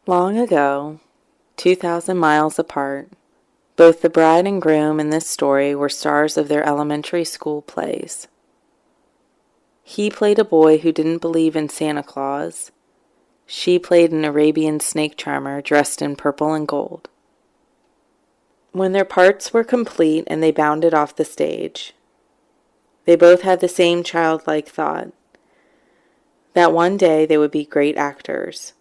Long ago, 2,000 miles apart, both the bride and groom in this story were stars of their elementary school plays. He played a boy who didn't believe in Santa Claus. She played an Arabian snake charmer dressed in purple and gold. When their parts were complete and they bounded off the stage, they both had the same childlike thought, that one day they would be great actors,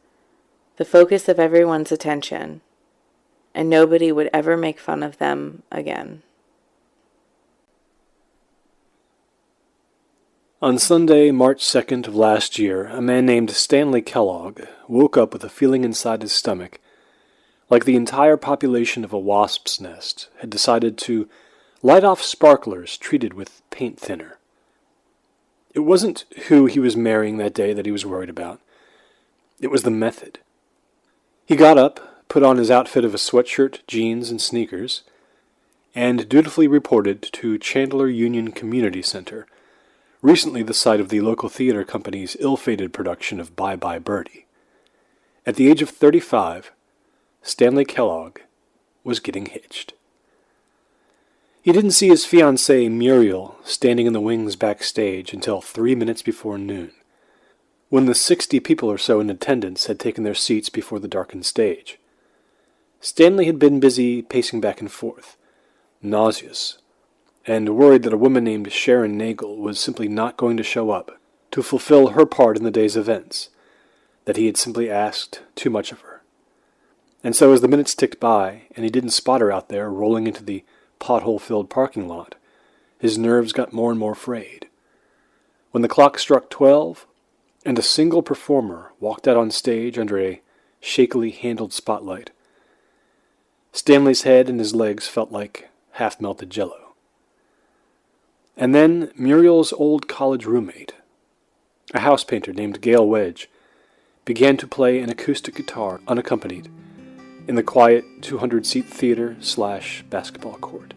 the focus of everyone's attention, and nobody would ever make fun of them again. On Sunday, March 2nd of last year, a man named Stanley Kellogg woke up with a feeling inside his stomach like the entire population of a wasp's nest had decided to light off sparklers treated with paint thinner. It wasn't who he was marrying that day that he was worried about. It was the method. He got up, put on his outfit of a sweatshirt, jeans, and sneakers, and dutifully reported to Chandler Union Community Center, recently the site of the local theater company's ill-fated production of Bye Bye Birdie. At the age of 35, Stanley Kellogg was getting hitched. He didn't see his fiancée Muriel standing in the wings backstage until 3 minutes before noon, when the 60 people or so in attendance had taken their seats before the darkened stage. Stanley had been busy pacing back and forth, nauseous, and worried that a woman named Sharon Nagel was simply not going to show up to fulfill her part in the day's events, that he had simply asked too much of her. And so as the minutes ticked by, and he didn't spot her out there rolling into the pothole-filled parking lot, his nerves got more and more frayed. When the clock struck 12, and a single performer walked out on stage under a shakily handled spotlight, Stanley's head and his legs felt like half-melted jello. And then Muriel's old college roommate, a house painter named Gail Wedge, began to play an acoustic guitar unaccompanied in the quiet 200-seat theater/basketball court.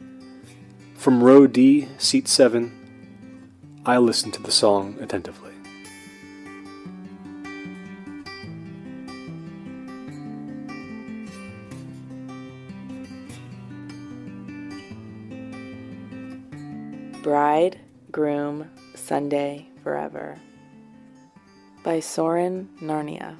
From row D, seat 7, I listened to the song attentively. Bride, Groom, Sunday, Forever by Soren Narnia.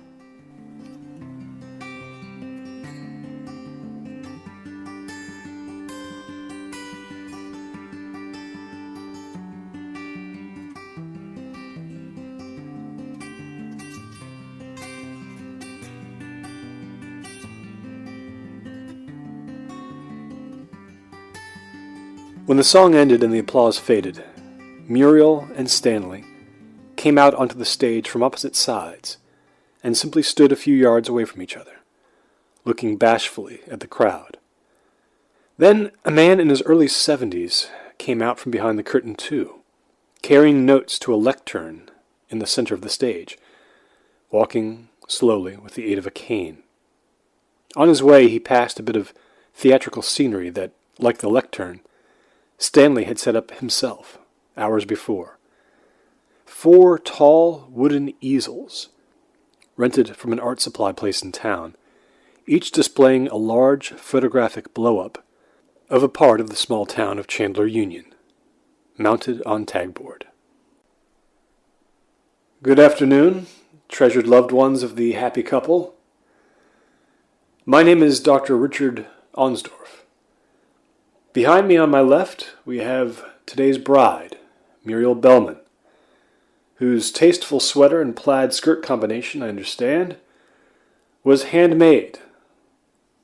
When the song ended and the applause faded, Muriel and Stanley came out onto the stage from opposite sides and simply stood a few yards away from each other, looking bashfully at the crowd. Then a man in his early 70s came out from behind the curtain too, carrying notes to a lectern in the center of the stage, walking slowly with the aid of a cane. On his way he passed a bit of theatrical scenery that, like the lectern, Stanley had set up himself hours before. 4 tall wooden easels, rented from an art supply place in town, each displaying a large photographic blow-up of a part of the small town of Chandler Union, mounted on tagboard. Good afternoon, treasured loved ones of the happy couple. My name is Dr. Richard Onsdorf. Behind me on my left, we have today's bride, Muriel Bellman, whose tasteful sweater and plaid skirt combination, I understand, was handmade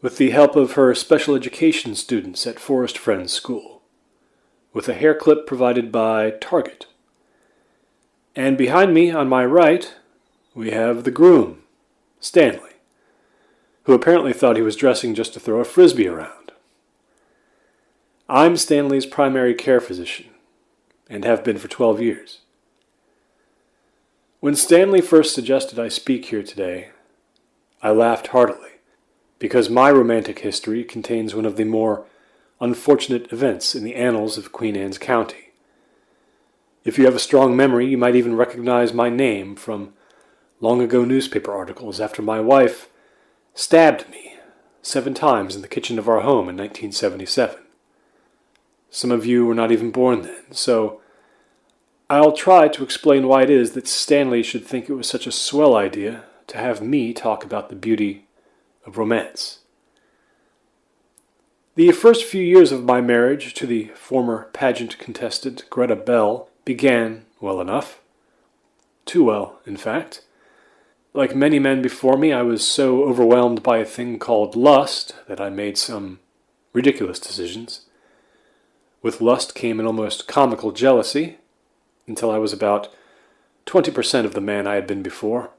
with the help of her special education students at Forest Friends School, with a hair clip provided by Target. And behind me on my right, we have the groom, Stanley, who apparently thought he was dressing just to throw a frisbee around. I'm Stanley's primary care physician, and have been for 12 years. When Stanley first suggested I speak here today, I laughed heartily, because my romantic history contains one of the more unfortunate events in the annals of Queen Anne's County. If you have a strong memory, you might even recognize my name from long-ago newspaper articles after my wife stabbed me 7 times in the kitchen of our home in 1977. Some of you were not even born then, so I'll try to explain why it is that Stanley should think it was such a swell idea to have me talk about the beauty of romance. The first few years of my marriage to the former pageant contestant Greta Bell began well enough. Too well, in fact. Like many men before me, I was so overwhelmed by a thing called lust that I made some ridiculous decisions. With lust came an almost comical jealousy, until I was about 20% of the man I had been before.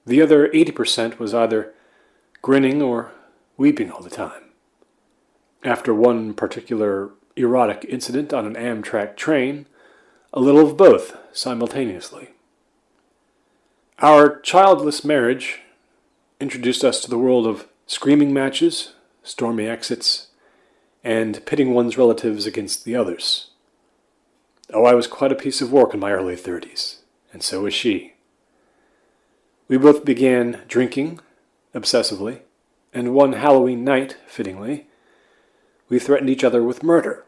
The other 80% was either grinning or weeping all the time. After one particular erotic incident on an Amtrak train, a little of both simultaneously. Our childless marriage introduced us to the world of screaming matches, stormy exits, and pitting one's relatives against the others. Oh, I was quite a piece of work in my early 30s, and so was she. We both began drinking, obsessively, and one Halloween night, fittingly, we threatened each other with murder.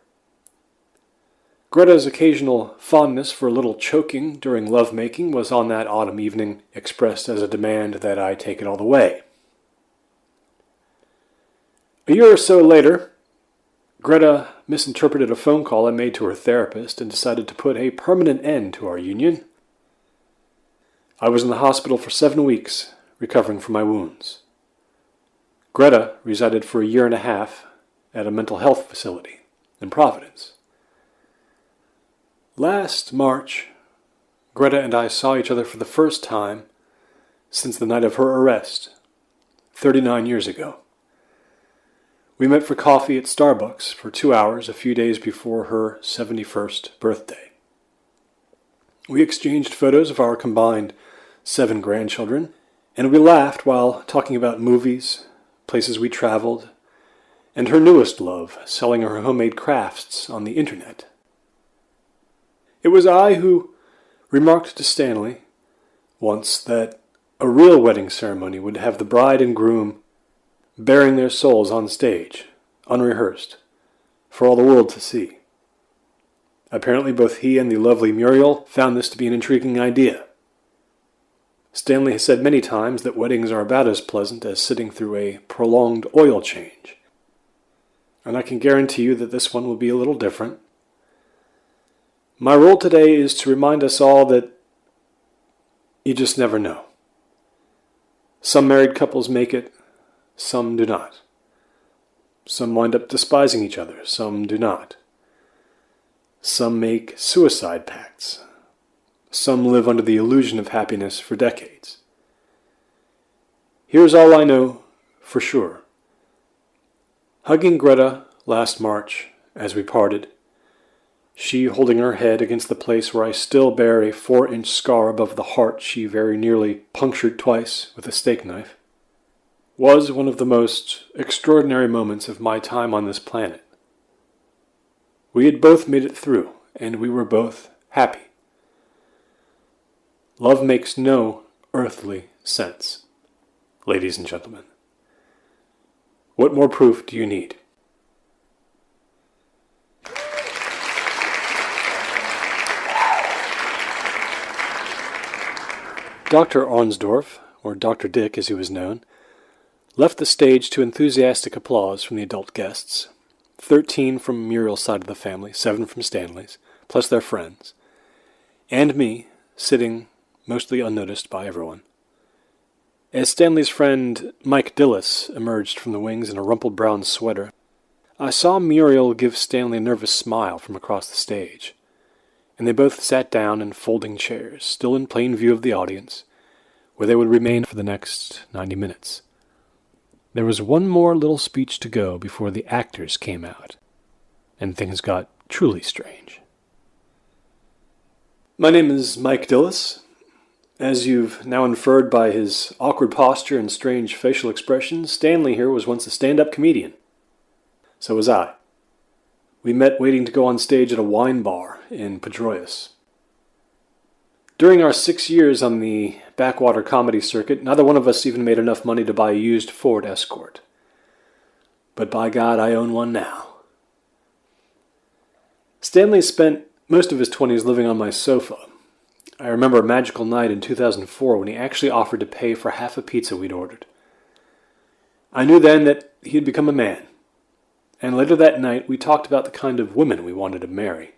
Greta's occasional fondness for a little choking during love-making was on that autumn evening expressed as a demand that I take it all the way. A year or so later, Greta misinterpreted a phone call I made to her therapist and decided to put a permanent end to our union. I was in the hospital for 7 weeks, recovering from my wounds. Greta resided for a year and a half at a mental health facility in Providence. Last March, Greta and I saw each other for the first time since the night of her arrest, 39 years ago. We met for coffee at Starbucks for 2 hours a few days before her 71st birthday. We exchanged photos of our combined 7 grandchildren, and we laughed while talking about movies, places we traveled, and her newest love, selling her homemade crafts on the internet. It was I who remarked to Stanley once that a real wedding ceremony would have the bride and groom bearing their souls on stage, unrehearsed, for all the world to see. Apparently both he and the lovely Muriel found this to be an intriguing idea. Stanley has said many times that weddings are about as pleasant as sitting through a prolonged oil change. And I can guarantee you that this one will be a little different. My role today is to remind us all that you just never know. Some married couples make it, some do not. Some wind up despising each other, some do not. Some make suicide pacts. Some live under the illusion of happiness for decades. Here's all I know for sure. Hugging Greta last March as we parted, she holding her head against the place where I still bear a 4-inch scar above the heart she very nearly punctured twice with a steak knife, was one of the most extraordinary moments of my time on this planet. We had both made it through, and we were both happy. Love makes no earthly sense, ladies and gentlemen. What more proof do you need? Dr. Arnsdorf, or Dr. Dick as he was known, left the stage to enthusiastic applause from the adult guests, 13 from Muriel's side of the family, 7 from Stanley's, plus their friends, and me, sitting mostly unnoticed by everyone. As Stanley's friend Mike Dillis emerged from the wings in a rumpled brown sweater, I saw Muriel give Stanley a nervous smile from across the stage, and they both sat down in folding chairs, still in plain view of the audience, where they would remain for the next 90 minutes. There was one more little speech to go before the actors came out, and things got truly strange. My name is Mike Dillis. As you've now inferred by his awkward posture and strange facial expressions, Stanley here was once a stand-up comedian. So was I. We met waiting to go on stage at a wine bar in Pedroias. During our 6 years on the backwater comedy circuit, neither one of us even made enough money to buy a used Ford Escort. But by God, I own one now. Stanley spent most of his 20s living on my sofa. I remember a magical night in 2004 when he actually offered to pay for half a pizza we'd ordered. I knew then that he had become a man, and later that night we talked about the kind of women we wanted to marry.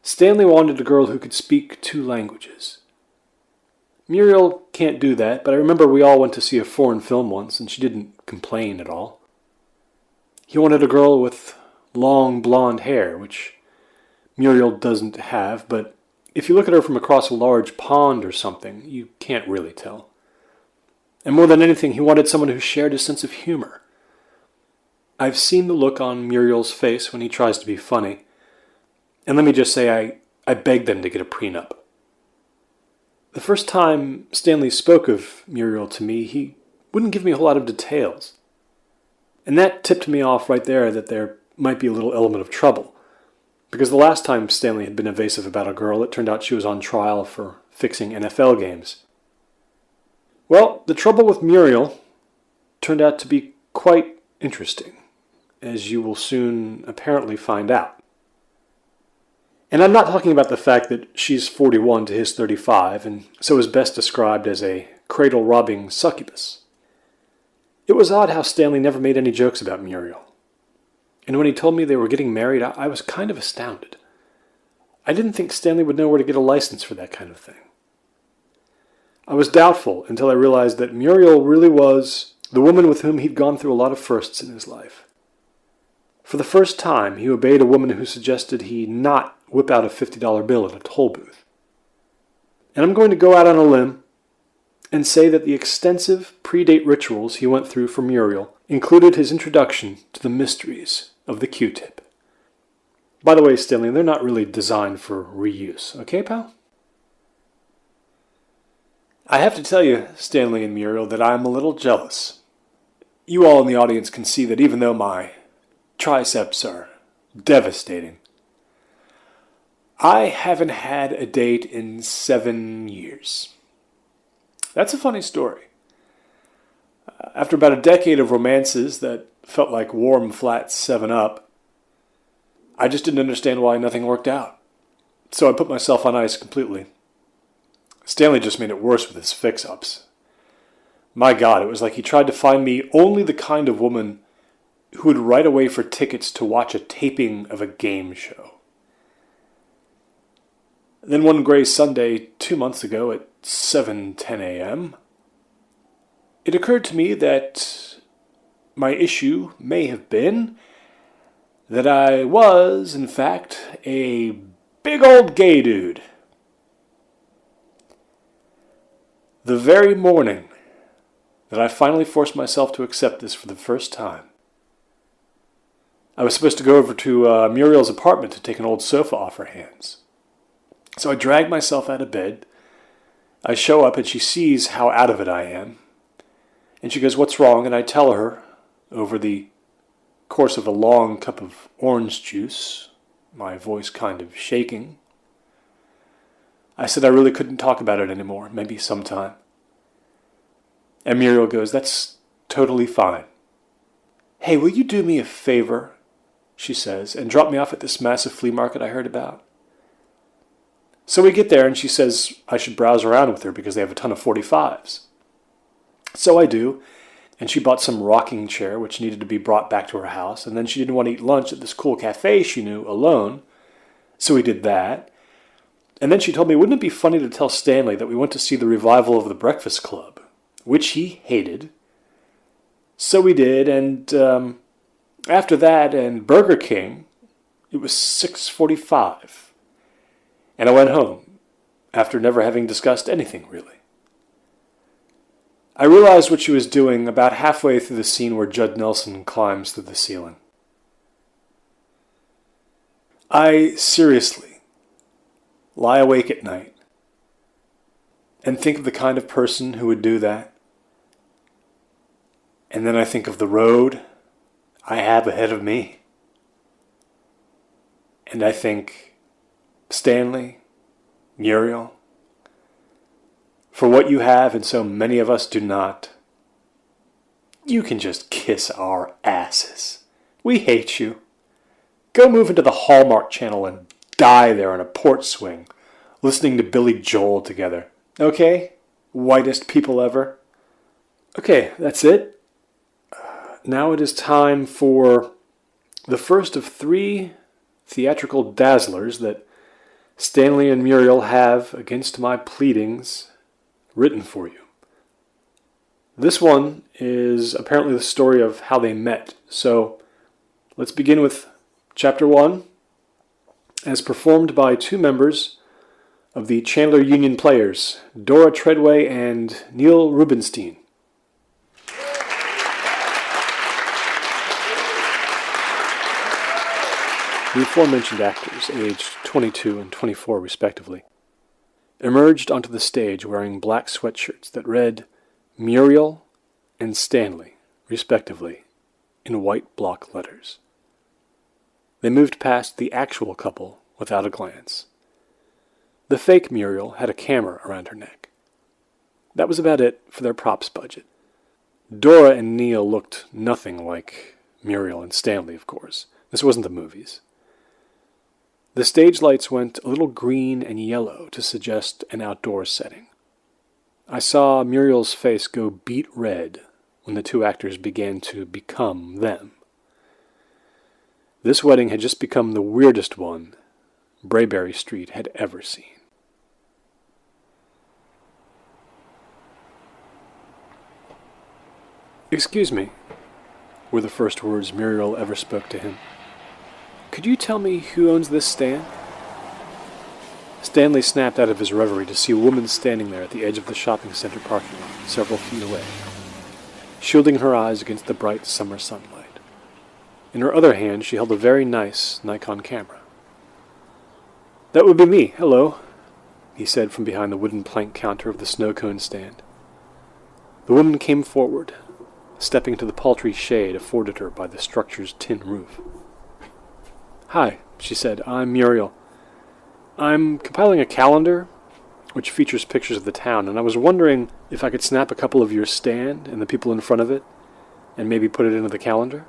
Stanley wanted a girl who could speak 2 languages. Muriel can't do that, but I remember we all went to see a foreign film once, and she didn't complain at all. He wanted a girl with long blonde hair, which Muriel doesn't have, but if you look at her from across a large pond or something, you can't really tell. And more than anything, he wanted someone who shared his sense of humor. I've seen the look on Muriel's face when he tries to be funny, and let me just say I begged them to get a prenup. The first time Stanley spoke of Muriel to me, he wouldn't give me a whole lot of details. And that tipped me off right there that there might be a little element of trouble. Because the last time Stanley had been evasive about a girl, it turned out she was on trial for fixing NFL games. Well, the trouble with Muriel turned out to be quite interesting, as you will soon apparently find out. And I'm not talking about the fact that she's 41 to his 35, and so is best described as a cradle-robbing succubus. It was odd how Stanley never made any jokes about Muriel. And when he told me they were getting married, I was kind of astounded. I didn't think Stanley would know where to get a license for that kind of thing. I was doubtful until I realized that Muriel really was the woman with whom he'd gone through a lot of firsts in his life. For the first time, he obeyed a woman who suggested he not whip out a $50 bill at a toll booth. And I'm going to go out on a limb and say that the extensive pre-date rituals he went through for Muriel included his introduction to the mysteries of the Q-tip. By the way, Stanley, they're not really designed for reuse, okay, pal? I have to tell you, Stanley and Muriel, that I'm a little jealous. You all in the audience can see that even though my triceps are devastating, I haven't had a date in 7 years. That's a funny story. After about a decade of romances that felt like warm, flat 7-Up, I just didn't understand why nothing worked out. So I put myself on ice completely. Stanley just made it worse with his fix-ups. My God, it was like he tried to find me only the kind of woman who would write away for tickets to watch a taping of a game show. Then one gray Sunday 2 months ago at 7:10 a.m., it occurred to me that my issue may have been that I was, in fact, a big old gay dude. The very morning that I finally forced myself to accept this for the first time, I was supposed to go over to Muriel's apartment to take an old sofa off her hands. So I drag myself out of bed. I show up and she sees how out of it I am. And she goes, "What's wrong?" And I tell her, over the course of a long cup of orange juice, my voice kind of shaking, I said I really couldn't talk about it anymore, maybe sometime. And Muriel goes, "That's totally fine. Hey, will you do me a favor?" she says, "and drop me off at this massive flea market I heard about?" So we get there and she says I should browse around with her because they have a ton of 45s. So I do, and she bought some rocking chair which needed to be brought back to her house, and then she didn't want to eat lunch at this cool cafe she knew alone, so we did that. And then she told me, wouldn't it be funny to tell Stanley that we went to see the revival of The Breakfast Club, which he hated. So we did, and after that and Burger King, it was 6:45. And I went home, after never having discussed anything, really. I realized what she was doing about halfway through the scene where Judd Nelson climbs through the ceiling. I seriously lie awake at night and think of the kind of person who would do that. And then I think of the road I have ahead of me. And I think, Stanley, Muriel, for what you have and so many of us do not. You can just kiss our asses. We hate you. Go move into the Hallmark Channel and die there on a porch swing, listening to Billy Joel together. Okay? Whitest people ever. Okay, that's it. Now it is time for the first of 3 theatrical dazzlers that Stanley and Muriel have, against my pleadings, written for you. This one is apparently the story of how they met. So let's begin with Chapter 1, as performed by 2 members of the Chandler Union Players, Dora Treadway and Neil Rubenstein. The aforementioned actors, aged 22 and 24 respectively, emerged onto the stage wearing black sweatshirts that read Muriel and Stanley, respectively, in white block letters. They moved past the actual couple without a glance. The fake Muriel had a camera around her neck. That was about it for their props budget. Dora and Neil looked nothing like Muriel and Stanley, of course. This wasn't the movies. The stage lights went a little green and yellow to suggest an outdoor setting. I saw Muriel's face go beet red when the 2 actors began to become them. This wedding had just become the weirdest one Brayberry Street had ever seen. "Excuse me," were the first words Muriel ever spoke to him. "Could you tell me who owns this stand?" Stanley snapped out of his reverie to see a woman standing there at the edge of the shopping center parking lot, several feet away, shielding her eyes against the bright summer sunlight. In her other hand, she held a very nice Nikon camera. "That would be me, hello," he said from behind the wooden plank counter of the snow cone stand. The woman came forward, stepping to the paltry shade afforded her by the structure's tin roof. "Hi," she said, "I'm Muriel. I'm compiling a calendar which features pictures of the town, and I was wondering if I could snap a couple of your stand and the people in front of it, and maybe put it into the calendar."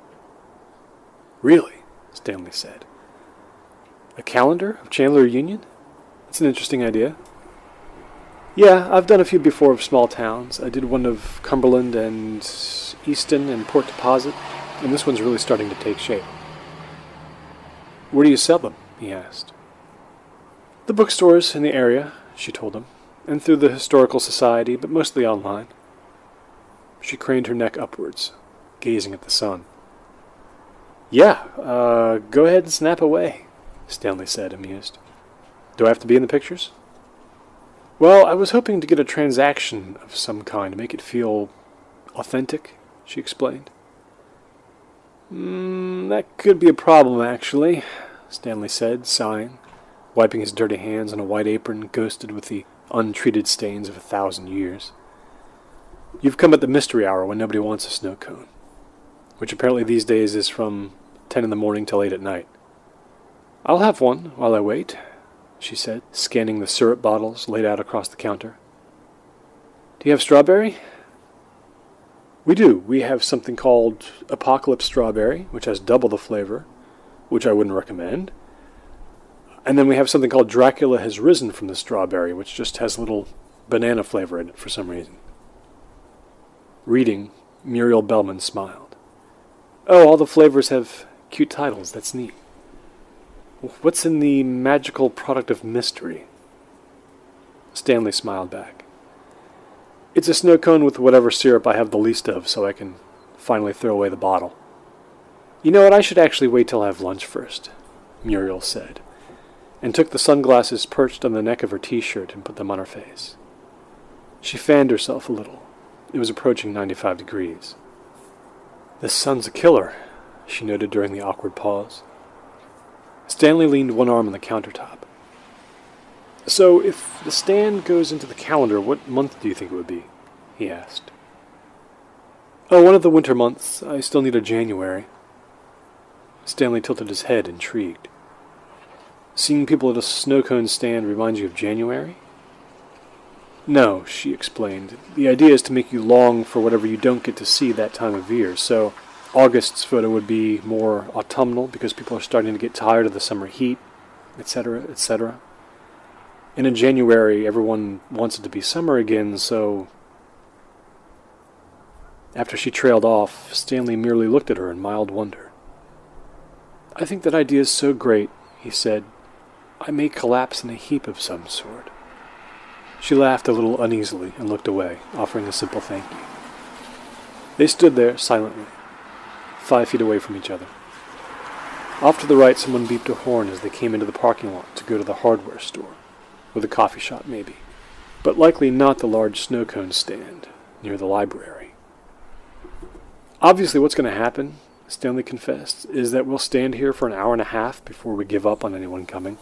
"Really?" Stanley said. "A calendar of Chandler Union? That's an interesting idea." "Yeah, I've done a few before of small towns. I did one of Cumberland and Easton and Port Deposit, and this one's really starting to take shape." "Where do you sell them?" he asked. "The bookstores in the area," she told him, "and through the Historical Society, but mostly online." She craned her neck upwards, gazing at the sun. "Yeah, go ahead and snap away," Stanley said, amused. "Do I have to be in the pictures?" "Well, I was hoping to get a transaction of some kind to make it feel authentic," she explained. That could be a problem, actually," Stanley said, sighing, wiping his dirty hands on a white apron ghosted with the untreated stains of 1,000 years. "You've come at the mystery hour when nobody wants a snow cone, which apparently these days is from 10 in the morning till 8 at night." "I'll have one while I wait," she said, scanning the syrup bottles laid out across the counter. "Do you have strawberry?" "We do. We have something called Apocalypse Strawberry, which has double the flavor, which I wouldn't recommend. And then we have something called Dracula Has Risen from the Strawberry, which just has a little banana flavor in it for some reason." Reading, Muriel Bellman smiled. "Oh, all the flavors have cute titles. That's neat. What's in the magical product of mystery?" Stanley smiled back. "It's a snow cone with whatever syrup I have the least of, so I can finally throw away the bottle." "You know what, I should actually wait till I have lunch first," Muriel said, and took the sunglasses perched on the neck of her t-shirt and put them on her face. She fanned herself a little. It was approaching 95 degrees. "This sun's a killer," she noted during the awkward pause. Stanley leaned one arm on the countertop. "So, if the stand goes into the calendar, what month do you think it would be?" he asked. "Oh, one of the winter months. I still need a January." Stanley tilted his head, intrigued. "Seeing people at a snow cone stand reminds you of January?" No, she explained. The idea is to make you long for whatever you don't get to see that time of year, so August's photo would be more autumnal because people are starting to get tired of the summer heat, etc., etc. And in January, everyone wants it to be summer again, so... After she trailed off, Stanley merely looked at her in mild wonder. I think that idea is so great, he said. I may collapse in a heap of some sort. She laughed a little uneasily and looked away, offering a simple thank you. They stood there silently, 5 feet away from each other. Off to the right, someone beeped a horn as they came into the parking lot to go to the hardware store, or the coffee shop maybe, but likely not the large snow cone stand near the library. Obviously what's going to happen, Stanley confessed, is that we'll stand here for an hour and a half before we give up on anyone coming.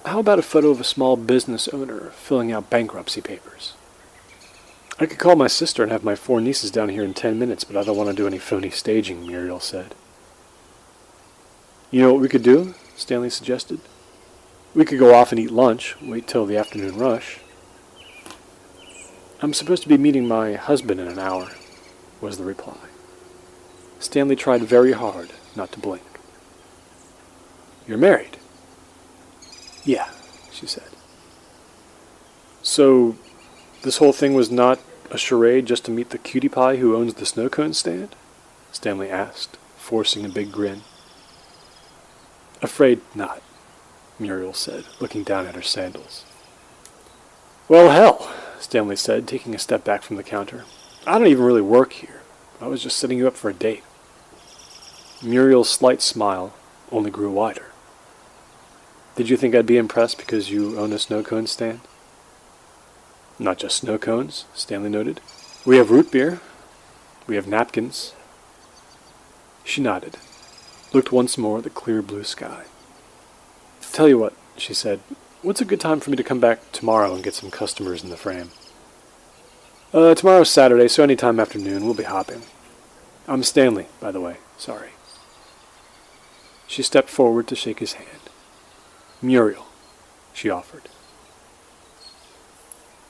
How about a photo of a small business owner filling out bankruptcy papers? I could call my sister and have my 4 nieces down here in 10 minutes, but I don't want to do any phony staging, Muriel said. You know what we could do? Stanley suggested. We could go off and eat lunch, wait till the afternoon rush. I'm supposed to be meeting my husband in an hour, was the reply. Stanley tried very hard not to blink. You're married? Yeah, she said. So, this whole thing was not a charade just to meet the cutie pie who owns the snow cone stand? Stanley asked, forcing a big grin. Afraid not, Muriel said, looking down at her sandals. Well, hell, Stanley said, taking a step back from the counter. I don't even really work here. I was just setting you up for a date. Muriel's slight smile only grew wider. Did you think I'd be impressed because you own a snow cone stand? Not just snow cones, Stanley noted. We have root beer. We have napkins. She nodded, looked once more at the clear blue sky. Tell you what, she said, what's a good time for me to come back tomorrow and get some customers in the frame? Tomorrow's Saturday, so any time after noon, we'll be hopping. I'm Stanley, by the way, sorry. She stepped forward to shake his hand. Muriel, she offered.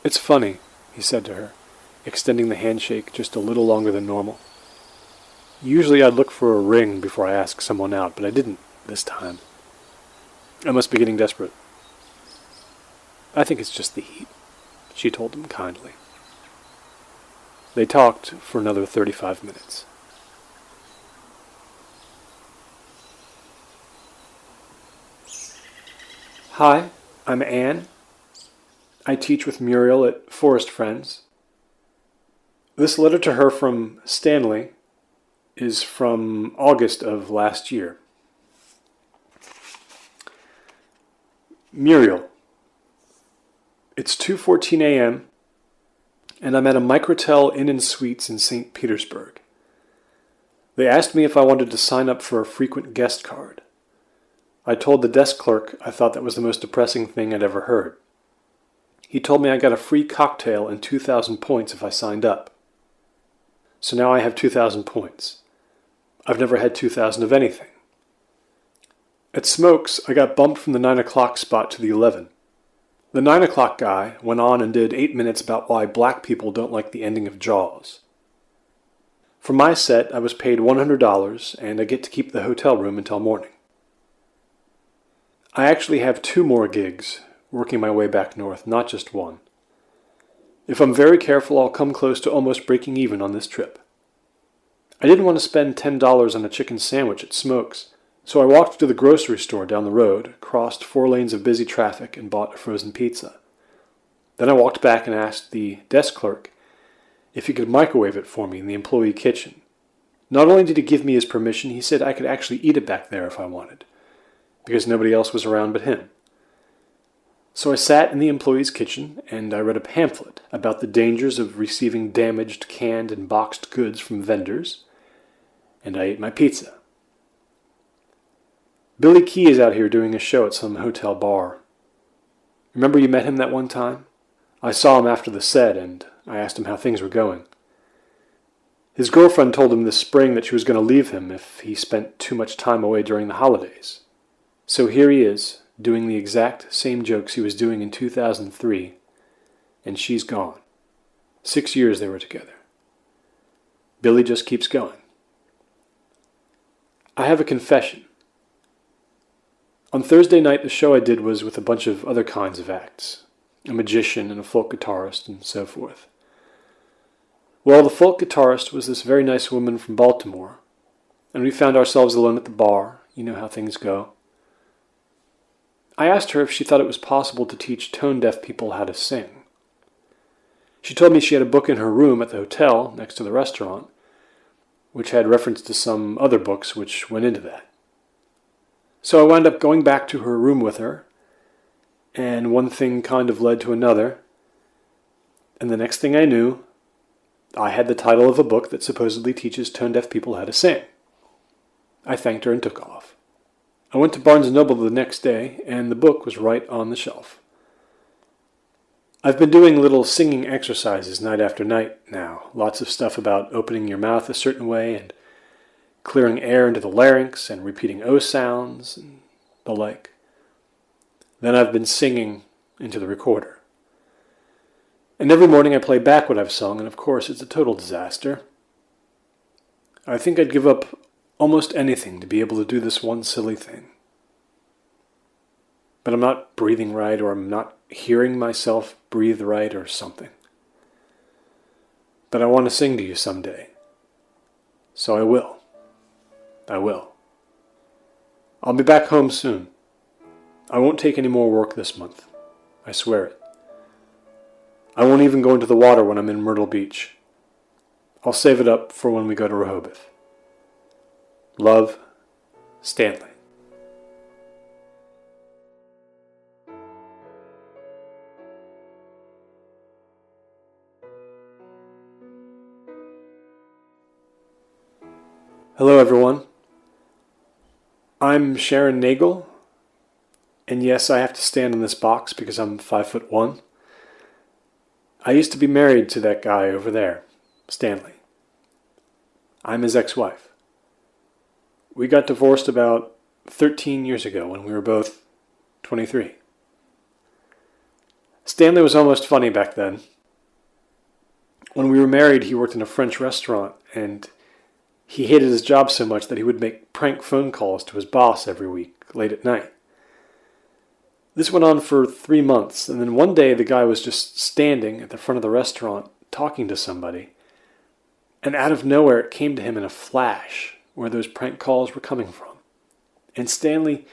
It's funny, he said to her, extending the handshake just a little longer than normal. Usually I'd look for a ring before I ask someone out, but I didn't this time. I must be getting desperate. I think it's just the heat, she told him kindly. They talked for another 35 minutes. Hi, I'm Anne. I teach with Muriel at Forest Friends. This letter to her from Stanley is from August of last year. Muriel, it's 2:14 a.m. and I'm at a Microtel Inn and Suites in St. Petersburg. They asked me if I wanted to sign up for a frequent guest card. I told the desk clerk I thought that was the most depressing thing I'd ever heard. He told me I got a free cocktail and 2,000 points if I signed up. So now I have 2,000 points. I've never had 2,000 of anything. At Smokes, I got bumped from the 9 o'clock spot to the 11. The 9 o'clock guy went on and did 8 minutes about why black people don't like the ending of Jaws. For my set, I was paid $100, and I get to keep the hotel room until morning. I actually have 2 more gigs, working my way back north, not just 1. If I'm very careful, I'll come close to almost breaking even on this trip. I didn't want to spend $10 on a chicken sandwich at Smokes, so I walked to the grocery store down the road, crossed 4 lanes of busy traffic, and bought a frozen pizza. Then I walked back and asked the desk clerk if he could microwave it for me in the employee kitchen. Not only did he give me his permission, he said I could actually eat it back there if I wanted, because nobody else was around but him. So I sat in the employee's kitchen, and I read a pamphlet about the dangers of receiving damaged canned and boxed goods from vendors, and I ate my pizza. Billy Key is out here doing a show at some hotel bar. Remember you met him that one time? I saw him after the set, and I asked him how things were going. His girlfriend told him this spring that she was going to leave him if he spent too much time away during the holidays. So here he is, doing the exact same jokes he was doing in 2003, and she's gone. 6 years they were together. Billy just keeps going. I have a confession. On Thursday night, the show I did was with a bunch of other kinds of acts, a magician and a folk guitarist and so forth. Well, the folk guitarist was this very nice woman from Baltimore, and we found ourselves alone at the bar. You know how things go. I asked her if she thought it was possible to teach tone-deaf people how to sing. She told me she had a book in her room at the hotel next to the restaurant, which had reference to some other books which went into that. So I wound up going back to her room with her, and one thing kind of led to another, and the next thing I knew, I had the title of a book that supposedly teaches tone-deaf people how to sing. I thanked her and took off. I went to Barnes & Noble the next day, and the book was right on the shelf. I've been doing little singing exercises night after night now, lots of stuff about opening your mouth a certain way and clearing air into the larynx and repeating O sounds and the like. Then I've been singing into the recorder. And every morning I play back what I've sung, and of course it's a total disaster. I think I'd give up almost anything to be able to do this one silly thing. But I'm not breathing right, or I'm not hearing myself breathe right or something. But I want to sing to you someday. So I will. I will. I'll be back home soon. I won't take any more work this month. I swear it. I won't even go into the water when I'm in Myrtle Beach. I'll save it up for when we go to Rehoboth. Love, Stanley. Hello everyone. I'm Sharon Nagel, and yes, I have to stand in this box because I'm 5'1". I used to be married to that guy over there, Stanley. I'm his ex-wife. We got divorced about 13 years ago when we were both 23. Stanley was almost funny back then. When we were married, he worked in a French restaurant, and he hated his job so much that he would make prank phone calls to his boss every week, late at night. This went on for 3 months, and then one day the guy was just standing at the front of the restaurant talking to somebody, and out of nowhere it came to him in a flash where those prank calls were coming from. And Stanley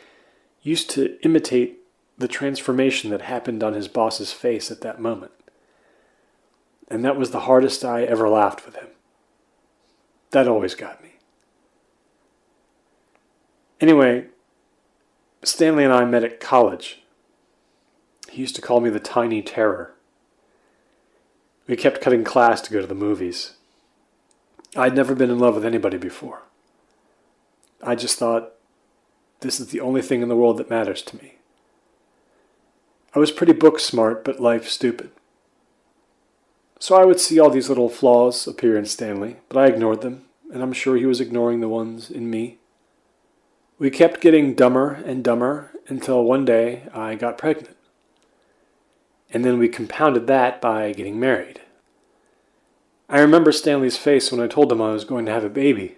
used to imitate the transformation that happened on his boss's face at that moment. And that was the hardest I ever laughed with him. That always got me. Anyway, Stanley and I met at college. He used to call me the Tiny Terror. We kept cutting class to go to the movies. I'd never been in love with anybody before. I just thought, this is the only thing in the world that matters to me. I was pretty book smart, but life stupid. So I would see all these little flaws appear in Stanley, but I ignored them, and I'm sure he was ignoring the ones in me. We kept getting dumber and dumber until one day I got pregnant. And then we compounded that by getting married. I remember Stanley's face when I told him I was going to have a baby.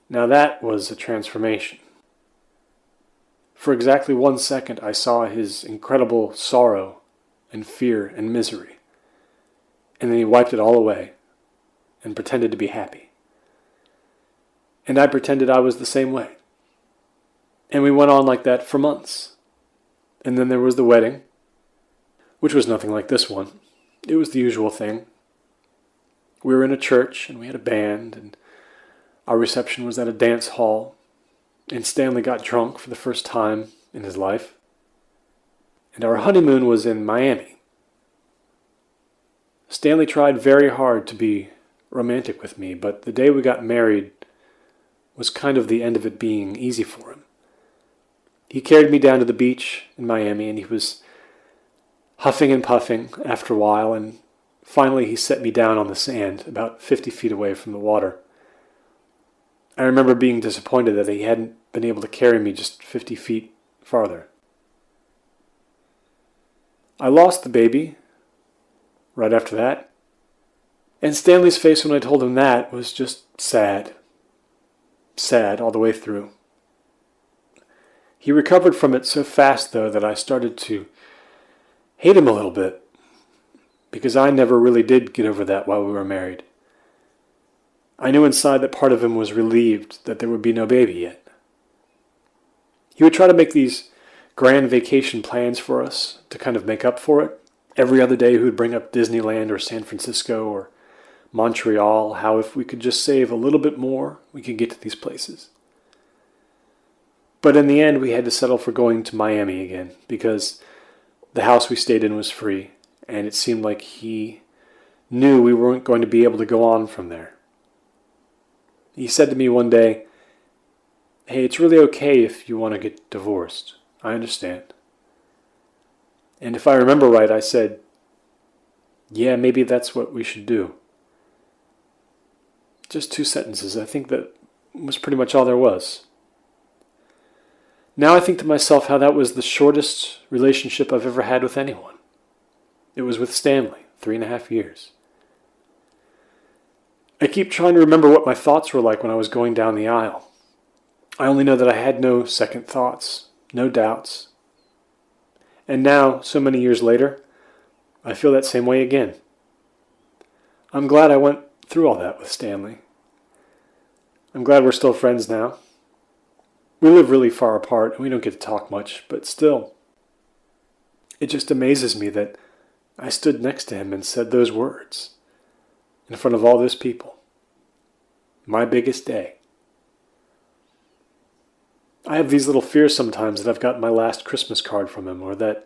Now that was a transformation. For exactly 1 second I saw his incredible sorrow and fear and misery. And then he wiped it all away and pretended to be happy. And I pretended I was the same way. And we went on like that for months. And then there was the wedding, which was nothing like this one. It was the usual thing. We were in a church, and we had a band, and our reception was at a dance hall, and Stanley got drunk for the first time in his life. And our honeymoon was in Miami. Stanley tried very hard to be romantic with me, but the day we got married was kind of the end of it being easy for him. He carried me down to the beach in Miami, and he was huffing and puffing after a while, and finally he set me down on the sand about 50 feet away from the water. I remember being disappointed that he hadn't been able to carry me just 50 feet farther. I lost the baby right after that. And Stanley's face when I told him that was just sad. Sad all the way through. He recovered from it so fast, though, that I started to hate him a little bit, because I never really did get over that while we were married. I knew inside that part of him was relieved that there would be no baby yet. He would try to make these grand vacation plans for us to kind of make up for it. Every other day he would bring up Disneyland or San Francisco or Montreal, how if we could just save a little bit more, we could get to these places. But in the end, we had to settle for going to Miami again, because the house we stayed in was free, and it seemed like he knew we weren't going to be able to go on from there. He said to me one day, "Hey, it's really okay if you want to get divorced. I understand." And if I remember right, I said, "Yeah, maybe that's what we should do." Just 2 sentences. I think that was pretty much all there was. Now I think to myself how that was the shortest relationship I've ever had with anyone. It was with Stanley, 3.5 years. I keep trying to remember what my thoughts were like when I was going down the aisle. I only know that I had no second thoughts, no doubts. And now, so many years later, I feel that same way again. I'm glad I went through all that with Stanley. I'm glad we're still friends now. We live really far apart and we don't get to talk much, but still, it just amazes me that I stood next to him and said those words in front of all those people. My biggest day. I have these little fears sometimes that I've gotten my last Christmas card from him, or that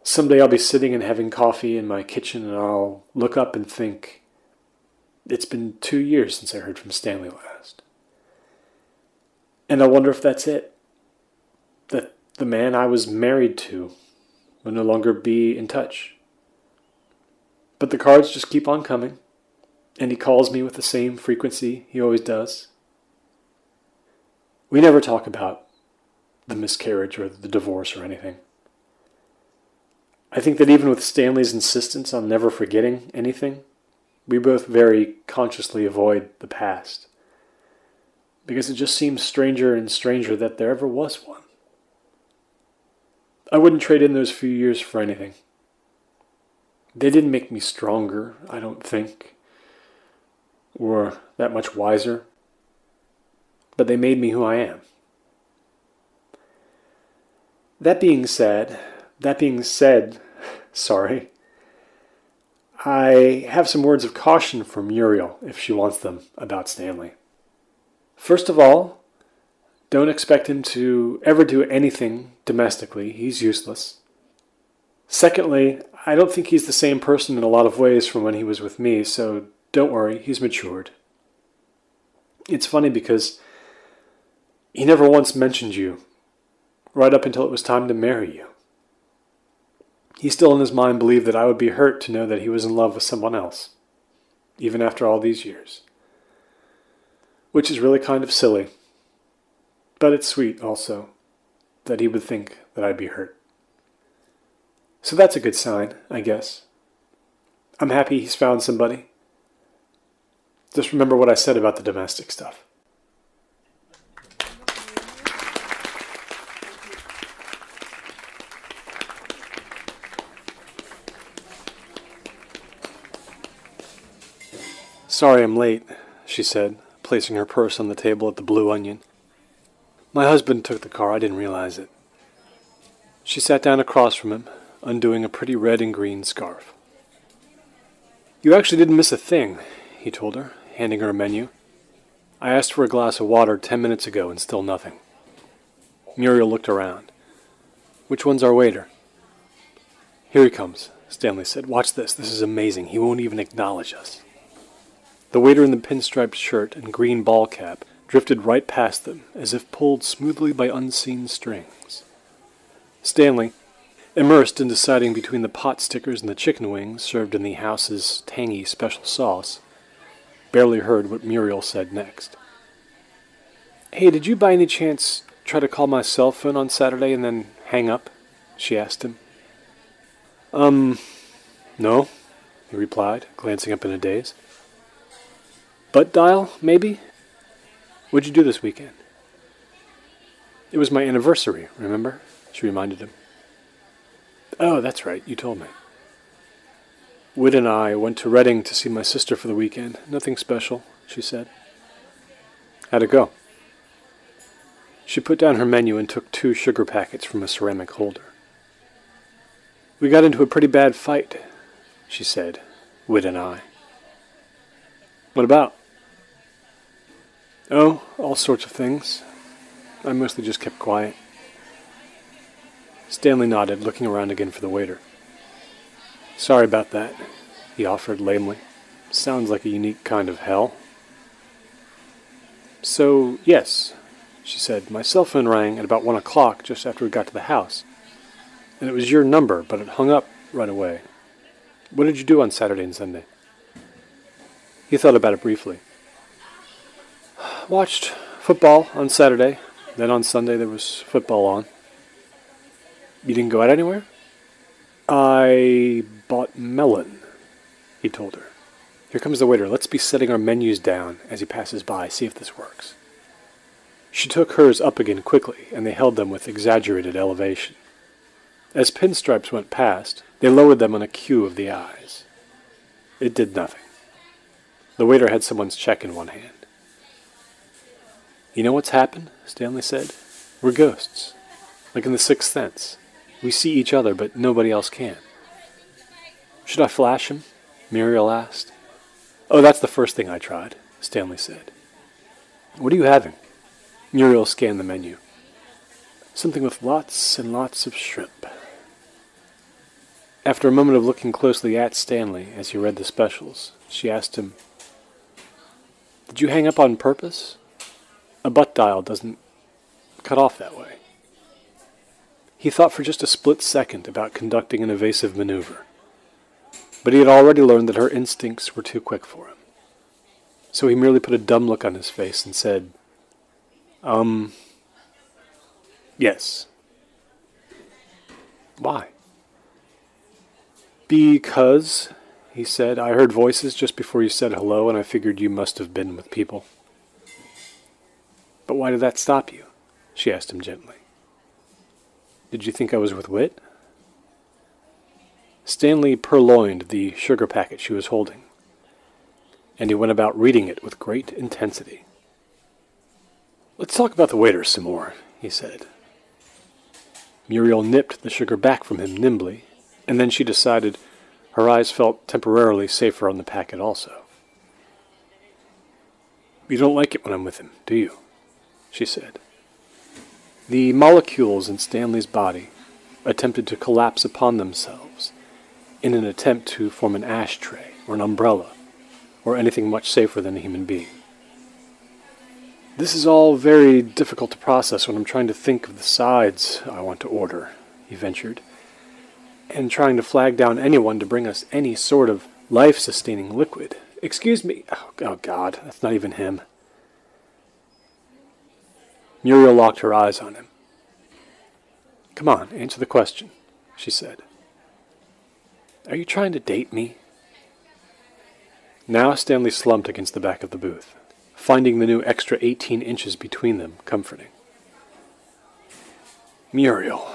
someday I'll be sitting and having coffee in my kitchen and I'll look up and think, it's been 2 years since I heard from Stanley last. And I wonder if that's it. That the man I was married to will no longer be in touch. But the cards just keep on coming, and he calls me with the same frequency he always does. We never talk about the miscarriage or the divorce or anything. I think that even with Stanley's insistence on never forgetting anything, we both very consciously avoid the past, because it just seems stranger and stranger that there ever was one. I wouldn't trade in those few years for anything. They didn't make me stronger, I don't think, or that much wiser, but they made me who I am. That being said, I have some words of caution for Muriel if she wants them about Stanley. First of all, don't expect him to ever do anything domestically. He's useless. Secondly, I don't think he's the same person in a lot of ways from when he was with me, so don't worry, he's matured. It's funny because he never once mentioned you, right up until it was time to marry you. He still in his mind believed that I would be hurt to know that he was in love with someone else, even after all these years. Which is really kind of silly, but it's sweet also, that he would think that I'd be hurt. So that's a good sign, I guess. I'm happy he's found somebody. Just remember what I said about the domestic stuff. "Sorry I'm late," she said, placing her purse on the table at the Blue Onion. "My husband took the car. I didn't realize it." She sat down across from him, undoing a pretty red and green scarf. "You actually didn't miss a thing," he told her, handing her a menu. "I asked for a glass of water 10 minutes ago and still nothing." Muriel looked around. "Which one's our waiter?" "Here he comes," Stanley said. "Watch this. This is amazing. He won't even acknowledge us." The waiter in the pinstriped shirt and green ball cap drifted right past them, as if pulled smoothly by unseen strings. Stanley, immersed in deciding between the pot stickers and the chicken wings served in the house's tangy special sauce, barely heard what Muriel said next. "Hey, did you by any chance try to call my cell phone on Saturday and then hang up?" she asked him. No, he replied, glancing up in a daze. Butt dial, maybe? What'd you do this weekend? It was my anniversary, remember? She reminded him. Oh, that's right, you told me. Whit and I went to Reading to see my sister for the weekend. Nothing special, she said. How'd it go? She put down her menu and took 2 sugar packets from a ceramic holder. We got into a pretty bad fight, she said, Whit and I. What about? Oh, all sorts of things. I mostly just kept quiet. Stanley nodded, looking around again for the waiter. Sorry about that, he offered lamely. Sounds like a unique kind of hell. So, yes, she said, my cell phone rang at about 1 o'clock just after we got to the house. And it was your number, but it hung up right away. What did you do on Saturday and Sunday? He thought about it briefly. Watched football on Saturday. Then on Sunday there was football on. You didn't go out anywhere? I bought melon, he told her. Here comes the waiter. Let's be setting our menus down as he passes by. See if this works. She took hers up again quickly, and they held them with exaggerated elevation. As pinstripes went past, they lowered them on a cue of the eyes. It did nothing. The waiter had someone's check in one hand. You know what's happened? Stanley said. We're ghosts. Like in The Sixth Sense. We see each other, but nobody else can. Should I flash him? Muriel asked. Oh, that's the first thing I tried, Stanley said. What are you having? Muriel scanned the menu. Something with lots and lots of shrimp. After a moment of looking closely at Stanley as he read the specials, she asked him, Did you hang up on purpose? A butt dial doesn't cut off that way. He thought for just a split second about conducting an evasive maneuver, but he had already learned that her instincts were too quick for him. So he merely put a dumb look on his face and said, yes. Why? Because, he said, I heard voices just before you said hello, and I figured you must have been with people. But why did that stop you? She asked him gently. Did you think I was with Whit? Stanley purloined the sugar packet she was holding, and he went about reading it with great intensity. Let's talk about the waiter some more, he said. Muriel nipped the sugar back from him nimbly, and then she decided her eyes felt temporarily safer on the packet also. You don't like it when I'm with him, do you? She said. The molecules in Stanley's body attempted to collapse upon themselves in an attempt to form an ashtray or an umbrella or anything much safer than a human being. This is all very difficult to process when I'm trying to think of the sides I want to order, he ventured, and trying to flag down anyone to bring us any sort of life-sustaining liquid. Excuse me. Oh, God, that's not even him. Muriel locked her eyes on him. Come on, answer the question, she said. Are you trying to date me? Now Stanley slumped against the back of the booth, finding the new extra 18 inches between them comforting. Muriel.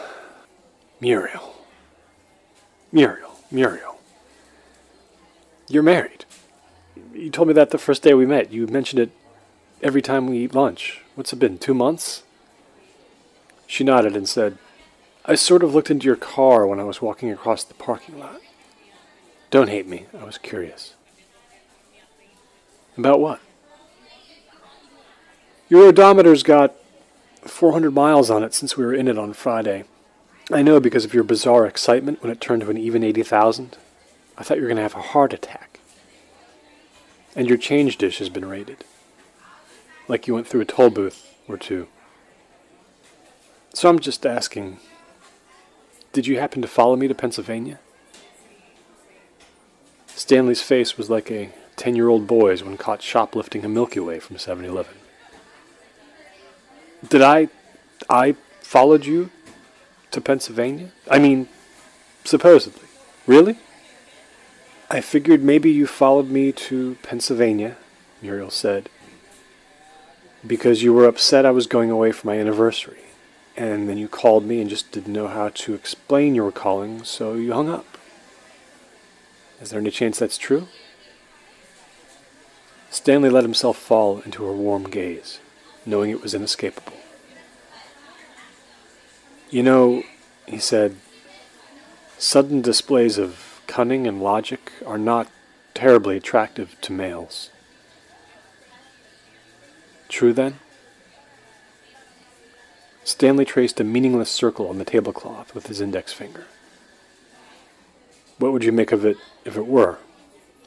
Muriel. Muriel. Muriel. You're married. You told me that the first day we met. You mentioned it every time we eat lunch. What's it been, 2 months? She nodded and said, I sort of looked into your car when I was walking across the parking lot. Don't hate me. I was curious. About what? Your odometer's got 400 miles on it since we were in it on Friday. I know because of your bizarre excitement when it turned to an even 80,000. I thought you were going to have a heart attack. And your change dish has been raided. Like you went through a toll booth or two. So I'm just asking, did you happen to follow me to Pennsylvania? Stanley's face was like a 10-year-old boy's when caught shoplifting a Milky Way from 7-Eleven. Did I followed you to Pennsylvania? I mean, supposedly. Really? I figured maybe you followed me to Pennsylvania, Muriel said, because you were upset I was going away for my anniversary, and then you called me and just didn't know how to explain you were calling, so you hung up. Is there any chance that's true? Stanley let himself fall into her warm gaze, knowing it was inescapable. You know, he said, sudden displays of cunning and logic are not terribly attractive to males. True, then? Stanley traced a meaningless circle on the tablecloth with his index finger. What would you make of it if it were?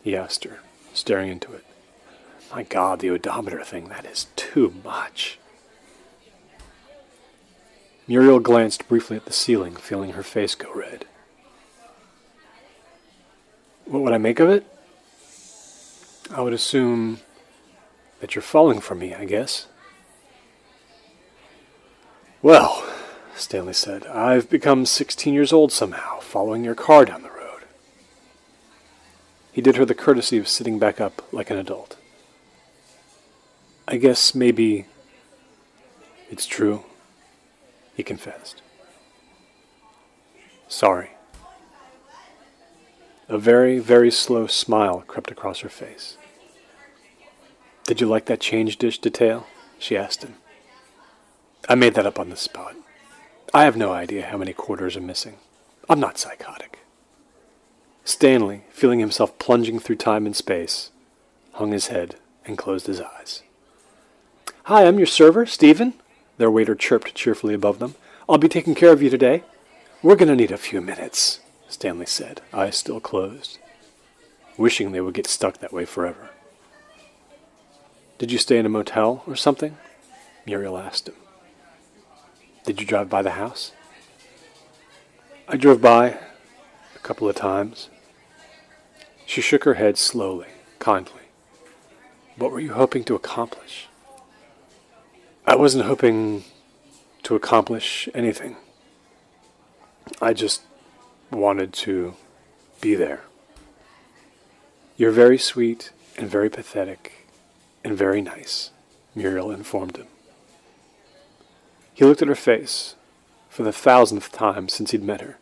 He asked her, staring into it. My God, the odometer thing, that is too much. Muriel glanced briefly at the ceiling, feeling her face go red. What would I make of it? I would assume that you're falling for me, I guess. Well, Stanley said, I've become 16 years old somehow, following your car down the road. He did her the courtesy of sitting back up like an adult. I guess maybe it's true, he confessed. Sorry. A very, very slow smile crept across her face. Did you like that change dish detail? She asked him. I made that up on the spot. I have no idea how many quarters are missing. I'm not psychotic. Stanley, feeling himself plunging through time and space, hung his head and closed his eyes. Hi, I'm your server, Stephen, their waiter chirped cheerfully above them. I'll be taking care of you today. We're going to need a few minutes, Stanley said, eyes still closed, wishing they would get stuck that way forever. Did you stay in a motel or something? Muriel asked him. Did you drive by the house? I drove by a couple of times. She shook her head slowly, kindly. What were you hoping to accomplish? I wasn't hoping to accomplish anything. I just wanted to be there. You're very sweet and very pathetic and very nice, Muriel informed him. He looked at her face for the 1000th time since he'd met her,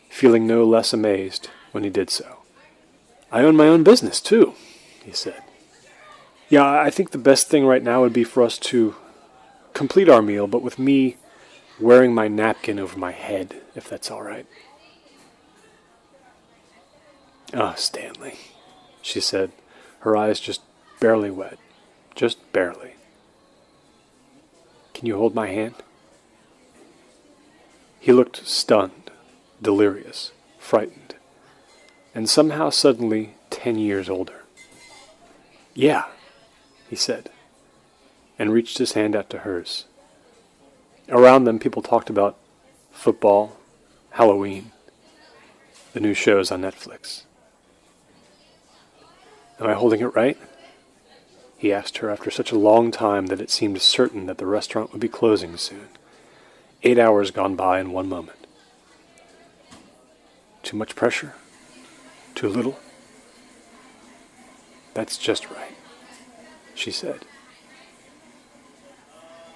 feeling no less amazed when he did so. I own my own business, too, he said. Yeah, I think the best thing right now would be for us to complete our meal, but with me wearing my napkin over my head, if that's all right. Ah, Stanley, she said, her eyes just barely wet. Just barely. Can you hold my hand? He looked stunned, delirious, frightened, and somehow suddenly 10 years older. Yeah, he said, and reached his hand out to hers. Around them, people talked about football, Halloween, the new shows on Netflix. Am I holding it right? He asked her after such a long time that it seemed certain that the restaurant would be closing soon. 8 hours gone by in one moment. Too much pressure? Too little? That's just right, she said.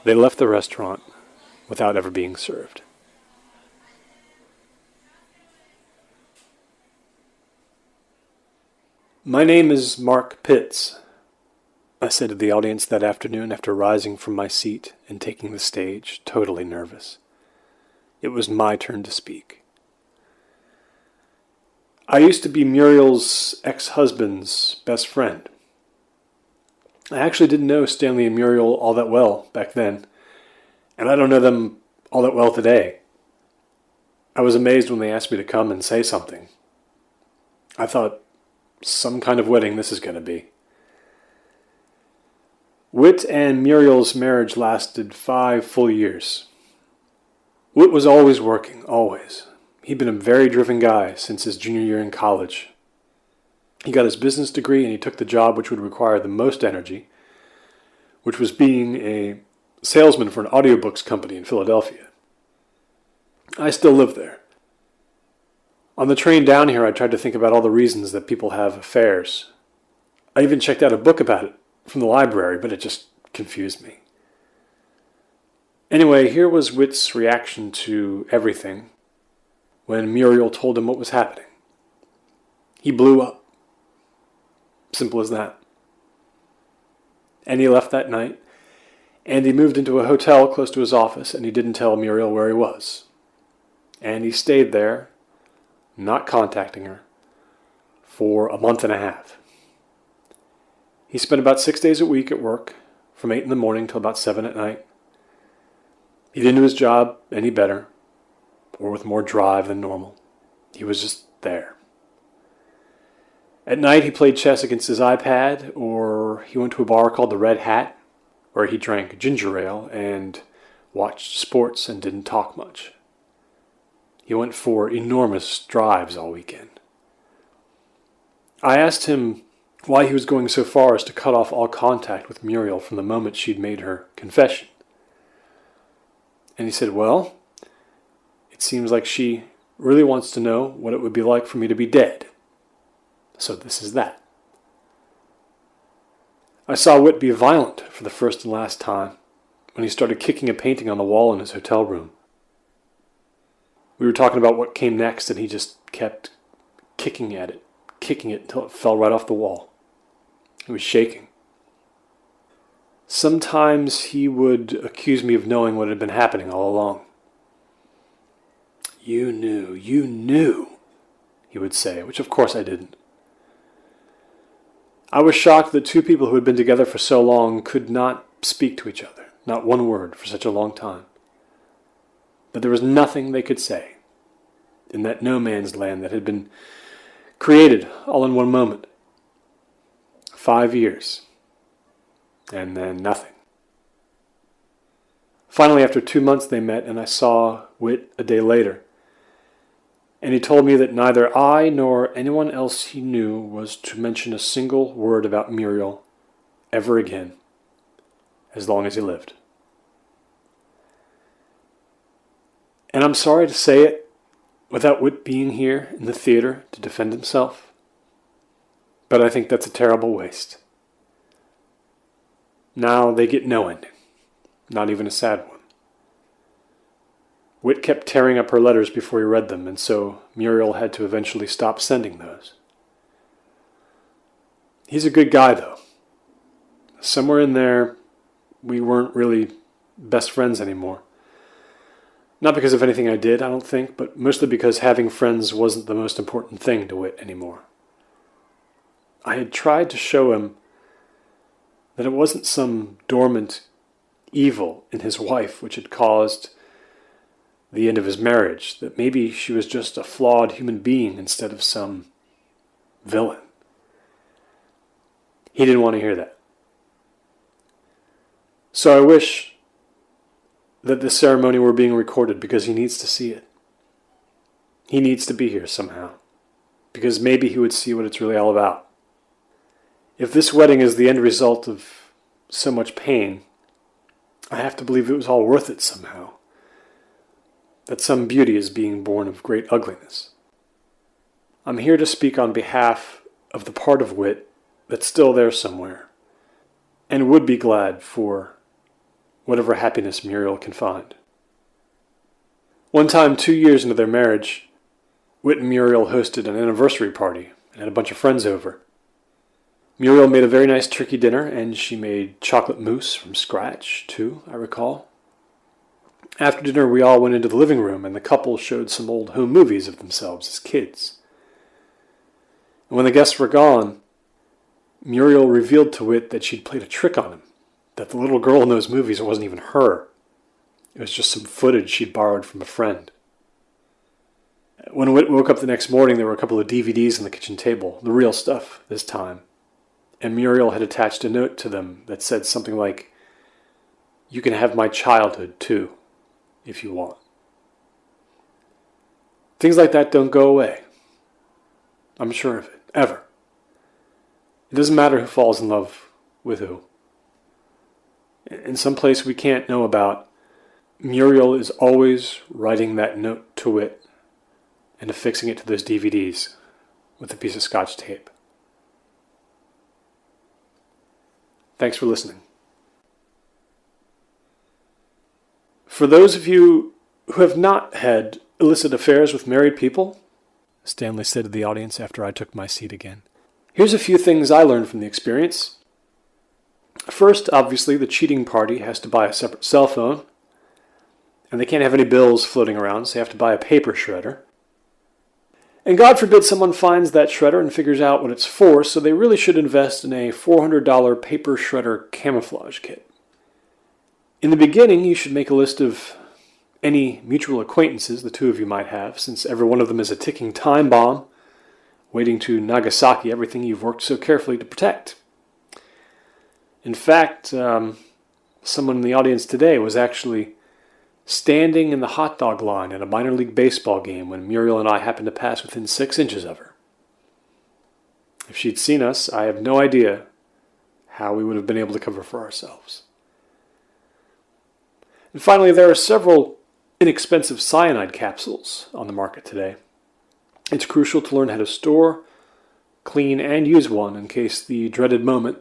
They left the restaurant without ever being served. My name is Mark Pitts, I said to the audience that afternoon after rising from my seat and taking the stage, totally nervous. It was my turn to speak. I used to be Muriel's ex-husband's best friend. I actually didn't know Stanley and Muriel all that well back then, and I don't know them all that well today. I was amazed when they asked me to come and say something. I thought, some kind of wedding this is going to be. Whit and Muriel's marriage lasted 5 full years. Whit was always working, always. He'd been a very driven guy since his junior year in college. He got his business degree and he took the job which would require the most energy, which was being a salesman for an audiobooks company in Philadelphia. I still live there. On the train down here, I tried to think about all the reasons that people have affairs. I even checked out a book about it from the library, but it just confused me. Anyway, here was Whit's reaction to everything when Muriel told him what was happening. He blew up. Simple as that. And he left that night, and he moved into a hotel close to his office, and he didn't tell Muriel where he was. And he stayed there, not contacting her, for a month and a half. He spent about 6 days a week at work, from 8 in the morning till about 7 at night. He didn't do his job any better, or with more drive than normal. He was just there. At night, he played chess against his iPad, or he went to a bar called the Red Hat, where he drank ginger ale and watched sports and didn't talk much. He went for enormous drives all weekend. I asked him why he was going so far as to cut off all contact with Muriel from the moment she'd made her confession. And he said, well, it seems like she really wants to know what it would be like for me to be dead. So this is that. I saw Whit be violent for the first and last time when he started kicking a painting on the wall in his hotel room. We were talking about what came next, and he just kept kicking it until it fell right off the wall. He was shaking. Sometimes he would accuse me of knowing what had been happening all along. You knew, he would say, which of course I didn't. I was shocked that two people who had been together for so long could not speak to each other, not one word for such a long time. But there was nothing they could say in that no man's land that had been created all in one moment. 5 years. And then nothing. Finally, after 2 months they met, and I saw Whit a day later. And he told me that neither I nor anyone else he knew was to mention a single word about Muriel ever again, as long as he lived. And I'm sorry to say it, without Whit being here in the theater to defend himself, but I think that's a terrible waste. Now they get no ending, not even a sad one. Whit kept tearing up her letters before he read them, and so Muriel had to eventually stop sending those. He's a good guy, though. Somewhere in there, we weren't really best friends anymore. Not because of anything I did, I don't think, but mostly because having friends wasn't the most important thing to Whit anymore. I had tried to show him that it wasn't some dormant evil in his wife which had caused the end of his marriage, that maybe she was just a flawed human being instead of some villain. He didn't want to hear that. So I wish that this ceremony were being recorded, because he needs to see it. He needs to be here somehow, because maybe he would see what it's really all about. If this wedding is the end result of so much pain, I have to believe it was all worth it somehow. That some beauty is being born of great ugliness. I'm here to speak on behalf of the part of Whit that's still there somewhere, and would be glad for whatever happiness Muriel can find. One time, 2 years into their marriage, Whit and Muriel hosted an anniversary party and had a bunch of friends over. Muriel made a very nice turkey dinner, and she made chocolate mousse from scratch, too, I recall. After dinner, we all went into the living room, and the couple showed some old home movies of themselves as kids. And when the guests were gone, Muriel revealed to Whit that she'd played a trick on him, that the little girl in those movies wasn't even her. It was just some footage she'd borrowed from a friend. When Whit woke up the next morning, there were a couple of DVDs on the kitchen table, the real stuff this time, and Muriel had attached a note to them that said something like, "You can have my childhood, too, if you want." Things like that don't go away. I'm sure of it, ever. It doesn't matter who falls in love with who. In some place we can't know about, Muriel is always writing that note to Whit, and affixing it to those DVDs with a piece of Scotch tape. Thanks for listening. For those of you who have not had illicit affairs with married people, Stanley said to the audience after I took my seat again, here's a few things I learned from the experience. First, obviously, the cheating party has to buy a separate cell phone, and they can't have any bills floating around, so they have to buy a paper shredder. And God forbid someone finds that shredder and figures out what it's for, so they really should invest in a $400 paper shredder camouflage kit. In the beginning, you should make a list of any mutual acquaintances the two of you might have, since every one of them is a ticking time bomb, waiting to Nagasaki everything you've worked so carefully to protect. In fact, someone in the audience today was actually standing in the hot dog line at a minor league baseball game when Muriel and I happened to pass within 6 inches of her. If she'd seen us, I have no idea how we would have been able to cover for ourselves. And finally, there are several inexpensive cyanide capsules on the market today. It's crucial to learn how to store, clean, and use one in case the dreaded moment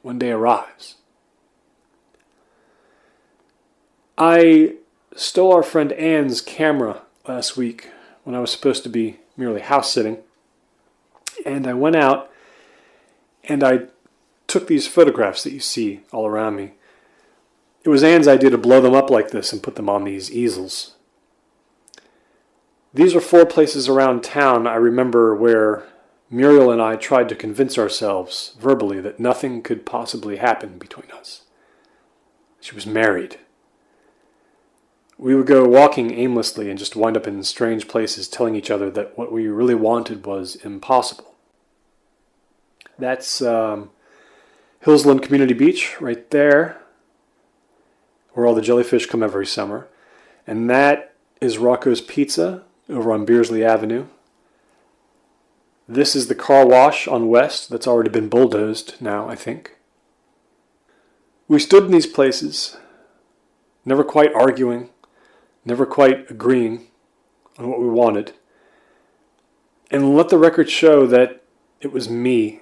one day arrives. I stole our friend Anne's camera last week when I was supposed to be merely house sitting, and I went out and I took these photographs that you see all around me. It was Anne's idea to blow them up like this and put them on these easels. These are 4 places around town I remember where Muriel and I tried to convince ourselves verbally that nothing could possibly happen between us. She was married. We would go walking aimlessly and just wind up in strange places telling each other that what we really wanted was impossible. That's Hillsland Community Beach right there, where all the jellyfish come every summer. And that is Rocco's Pizza over on Beersley Avenue. This is the car wash on West that's already been bulldozed now, I think. We stood in these places, never quite arguing, never quite agreeing on what we wanted, and let the record show that it was me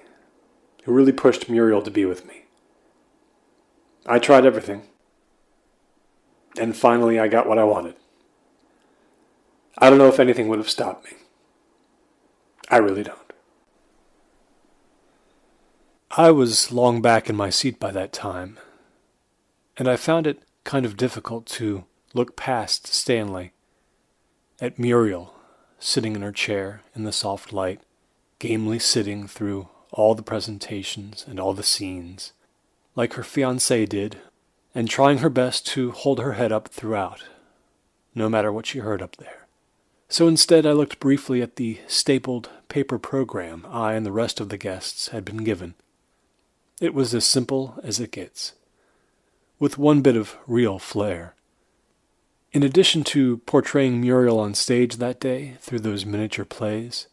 who really pushed Muriel to be with me. I tried everything, and finally I got what I wanted. I don't know if anything would have stopped me. I really don't. I was long back in my seat by that time, and I found it kind of difficult to look past Stanley at Muriel sitting in her chair in the soft light, gamely sitting through all the presentations and all the scenes, like her fiancé did, and trying her best to hold her head up throughout, no matter what she heard up there. So instead I looked briefly at the stapled paper program I and the rest of the guests had been given. It was as simple as it gets, with one bit of real flair. In addition to portraying Muriel on stage that day through those miniature plays,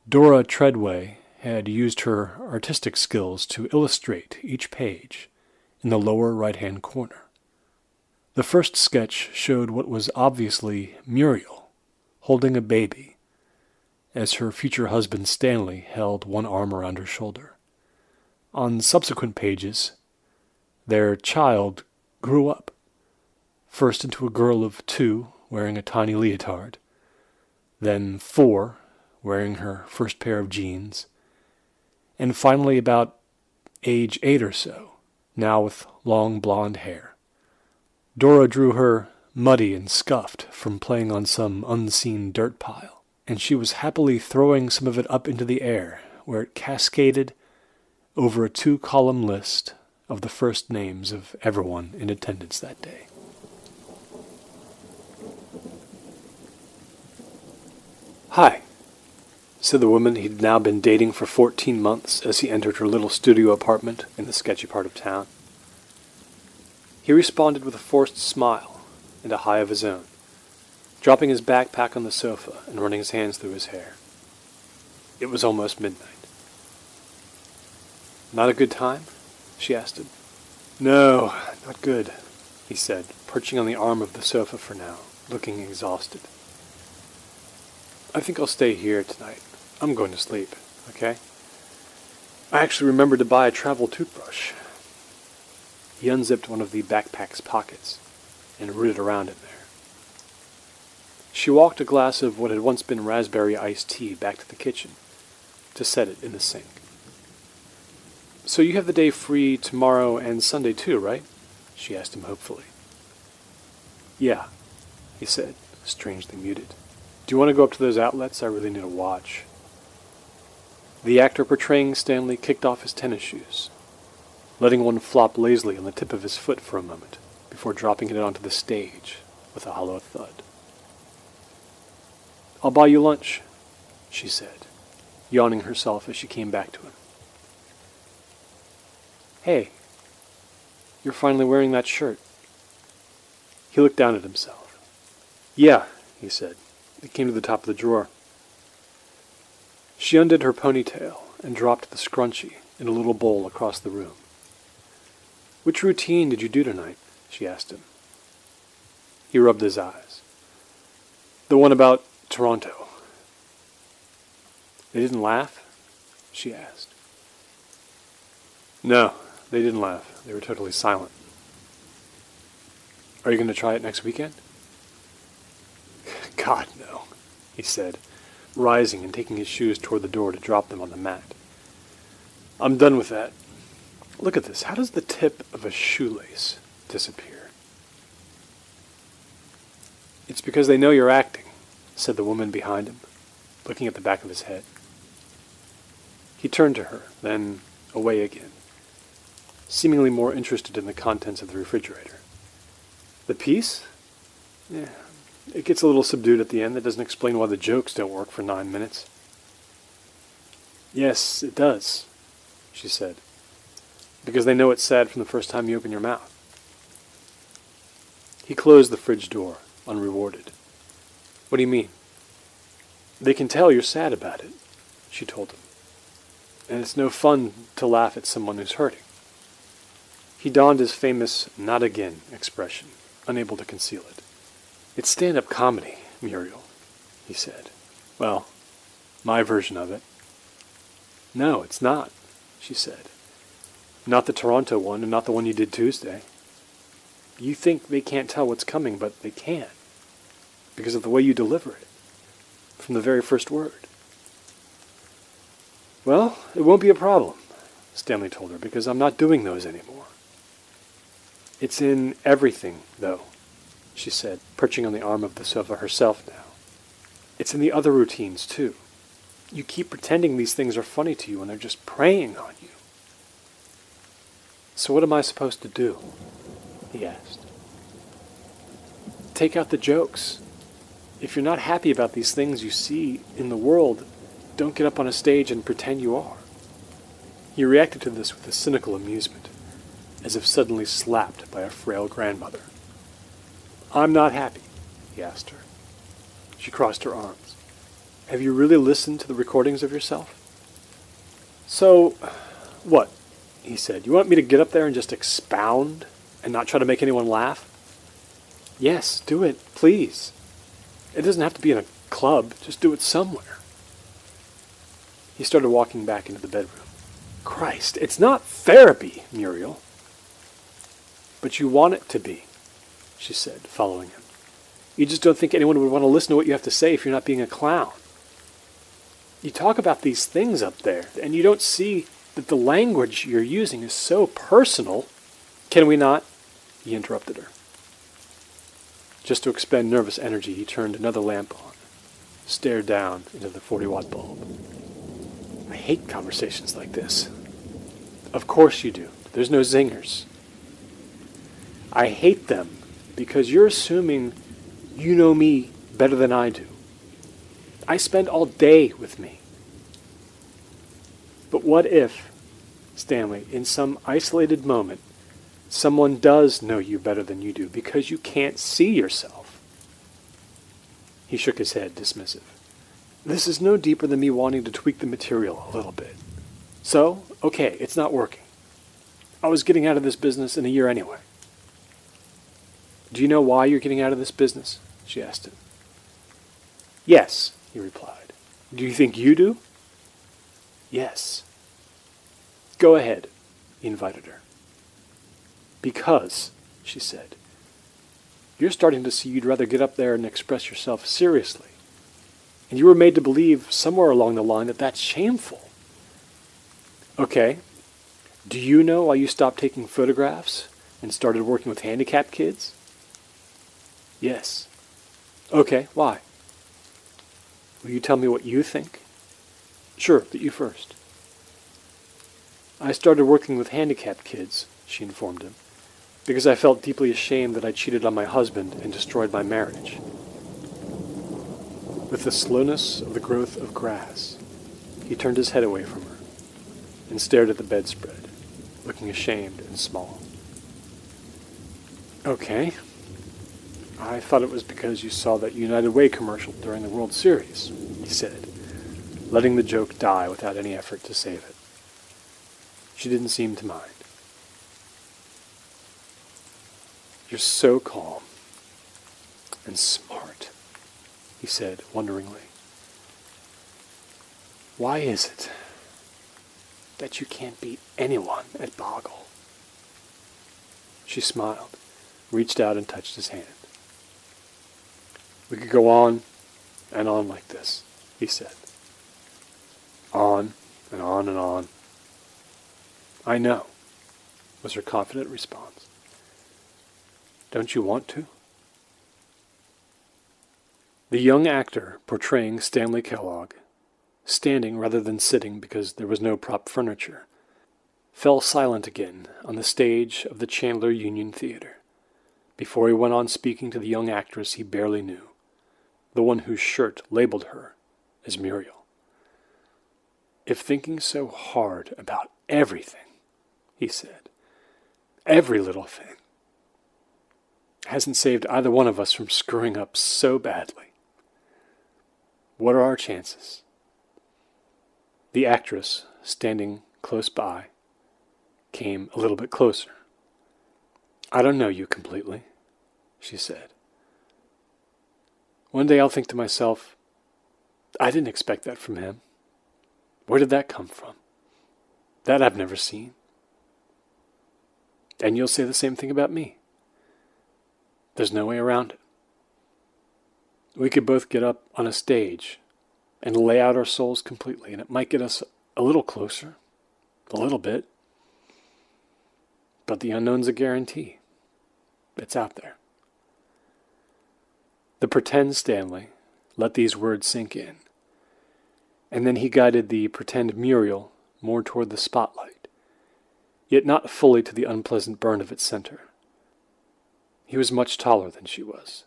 Dora Treadway had used her artistic skills to illustrate each page in the lower right-hand corner. The first sketch showed what was obviously Muriel holding a baby, as her future husband Stanley held one arm around her shoulder. On subsequent pages, their child grew up, first into a girl of 2 wearing a tiny leotard, then 4 wearing her first pair of jeans, and finally about age 8 or so, now with long blonde hair. Dora drew her muddy and scuffed from playing on some unseen dirt pile, and she was happily throwing some of it up into the air, where it cascaded over a 2-column list of the first names of everyone in attendance that day. "Hi," said the woman he'd now been dating for 14 months as he entered her little studio apartment in the sketchy part of town. He responded with a forced smile and a high of his own, dropping his backpack on the sofa and running his hands through his hair. It was almost midnight. "Not a good time?" she asked him. "No, not good," he said, perching on the arm of the sofa for now, looking exhausted. I think I'll stay here tonight. I'm going to sleep, okay? I actually remembered to buy a travel toothbrush. He unzipped one of the backpack's pockets and rooted around in there. She walked a glass of what had once been raspberry iced tea back to the kitchen to set it in the sink. So you have the day free tomorrow and Sunday too, right? She asked him hopefully. Yeah, he said, strangely muted. Do you want to go up to those outlets? I really need a watch. The actor portraying Stanley kicked off his tennis shoes, letting one flop lazily on the tip of his foot for a moment before dropping it onto the stage with a hollow thud. I'll buy you lunch, she said, yawning herself as she came back to him. Hey, you're finally wearing that shirt. He looked down at himself. Yeah, he said. It came to the top of the drawer. She undid her ponytail and dropped the scrunchie in a little bowl across the room. Which routine did you do tonight? She asked him. He rubbed his eyes. The one about Toronto. They didn't laugh? She asked. No, they didn't laugh. They were totally silent. Are you going to try it next weekend? God, no, he said, rising and taking his shoes toward the door to drop them on the mat. I'm done with that. Look at this. How does the tip of a shoelace disappear? It's because they know you're acting, said the woman behind him, looking at the back of his head. He turned to her, then away again, seemingly more interested in the contents of the refrigerator. The piece? Yeah, it gets a little subdued at the end. That doesn't explain why the jokes don't work for 9 minutes. Yes, it does, she said, because they know it's sad from the first time you open your mouth. He closed the fridge door, unrewarded. What do you mean? They can tell you're sad about it, she told him. And it's no fun to laugh at someone who's hurting. He donned his famous not again expression, unable to conceal it. It's stand-up comedy, Muriel, he said. Well, my version of it. No, it's not, she said. Not the Toronto one, and not the one you did Tuesday. You think they can't tell what's coming, but they can, because of the way you deliver it, from the very first word. Well, it won't be a problem, Stanley told her, because I'm not doing those anymore. It's in everything, though, she said, perching on the arm of the sofa herself now. It's in the other routines, too. You keep pretending these things are funny to you, and they're just preying on you. So what am I supposed to do? He asked. Take out the jokes. If you're not happy about these things you see in the world, don't get up on a stage and pretend you are. He reacted to this with a cynical amusement, as if suddenly slapped by a frail grandmother. I'm not happy, he asked her. She crossed her arms. Have you really listened to the recordings of yourself? So, what? He said. You want me to get up there and just expound and not try to make anyone laugh? Yes, do it, please. It doesn't have to be in a club. Just do it somewhere. He started walking back into the bedroom. Christ, it's not therapy, Muriel. But you want it to be, she said, following him. You just don't think anyone would want to listen to what you have to say if you're not being a clown. You talk about these things up there, and you don't see that the language you're using is so personal. Can we not? He interrupted her. Just to expend nervous energy, he turned another lamp on, stared down into the 40-watt bulb. I hate conversations like this. Of course you do. There's no zingers. I hate them because you're assuming you know me better than I do. I spend all day with me. But what if, Stanley, in some isolated moment, someone does know you better than you do because you can't see yourself? He shook his head, dismissive. This is no deeper than me wanting to tweak the material a little bit. So, okay, it's not working. I was getting out of this business in a year anyway. Do you know why you're getting out of this business? She asked him. Yes, he replied. Do you think you do? Yes. Go ahead, he invited her. Because, she said, you're starting to see you'd rather get up there and express yourself seriously. And you were made to believe somewhere along the line that that's shameful. Okay, do you know why you stopped taking photographs and started working with handicapped kids? Yes. Okay, why? Will you tell me what you think? Sure, but you first. I started working with handicapped kids, she informed him, because I felt deeply ashamed that I cheated on my husband and destroyed my marriage. With the slowness of the growth of grass, he turned his head away from her and stared at the bedspread, looking ashamed and small. Okay. I thought it was because you saw that United Way commercial during the World Series, he said, letting the joke die without any effort to save it. She didn't seem to mind. You're so calm and smart, he said wonderingly. Why is it that you can't beat anyone at Boggle? She smiled, reached out and touched his hand. We could go on and on like this, he said. On and on and on. I know, was her confident response. Don't you want to? The young actor portraying Stanley Kellogg, standing rather than sitting because there was no prop furniture, fell silent again on the stage of the Chandler Union Theater before he went on speaking to the young actress he barely knew, the one whose shirt labeled her as Muriel. If thinking so hard about everything, he said, every little thing, hasn't saved either one of us from screwing up so badly, what are our chances? The actress, standing close by, came a little bit closer. I don't know you completely, she said. One day I'll think to myself, I didn't expect that from him. Where did that come from? That I've never seen. And you'll say the same thing about me. There's no way around it. We could both get up on a stage and lay out our souls completely, and it might get us a little closer, a little bit. But the unknown's a guarantee. It's out there. The pretend Stanley let these words sink in, and then he guided the pretend Muriel more toward the spotlight, yet not fully to the unpleasant burn of its center. He was much taller than she was.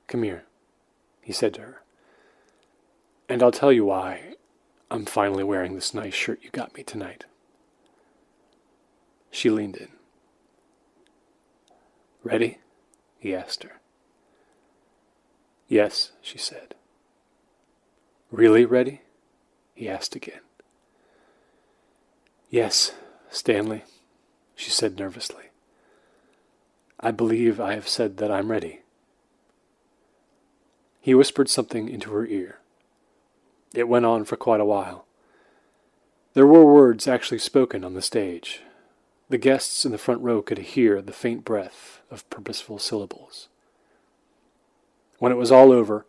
Come here, he said to her, and I'll tell you why I'm finally wearing this nice shirt you got me tonight. She leaned in. Ready? He asked her. Yes, she said. Really ready? He asked again. Yes, Stanley, she said nervously. I believe I have said that I'm ready. He whispered something into her ear. It went on for quite a while. There were words actually spoken on the stage. The guests in the front row could hear the faint breath of purposeful syllables. When it was all over,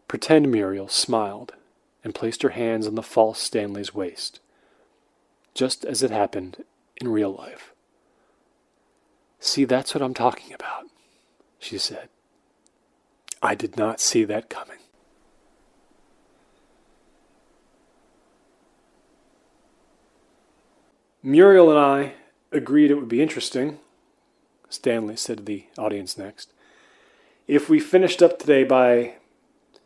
pretend Muriel smiled and placed her hands on the false Stanley's waist, just as it happened in real life. See, that's what I'm talking about, she said. I did not see that coming. Muriel and I agreed it would be interesting, Stanley said to the audience next, if we finished up today by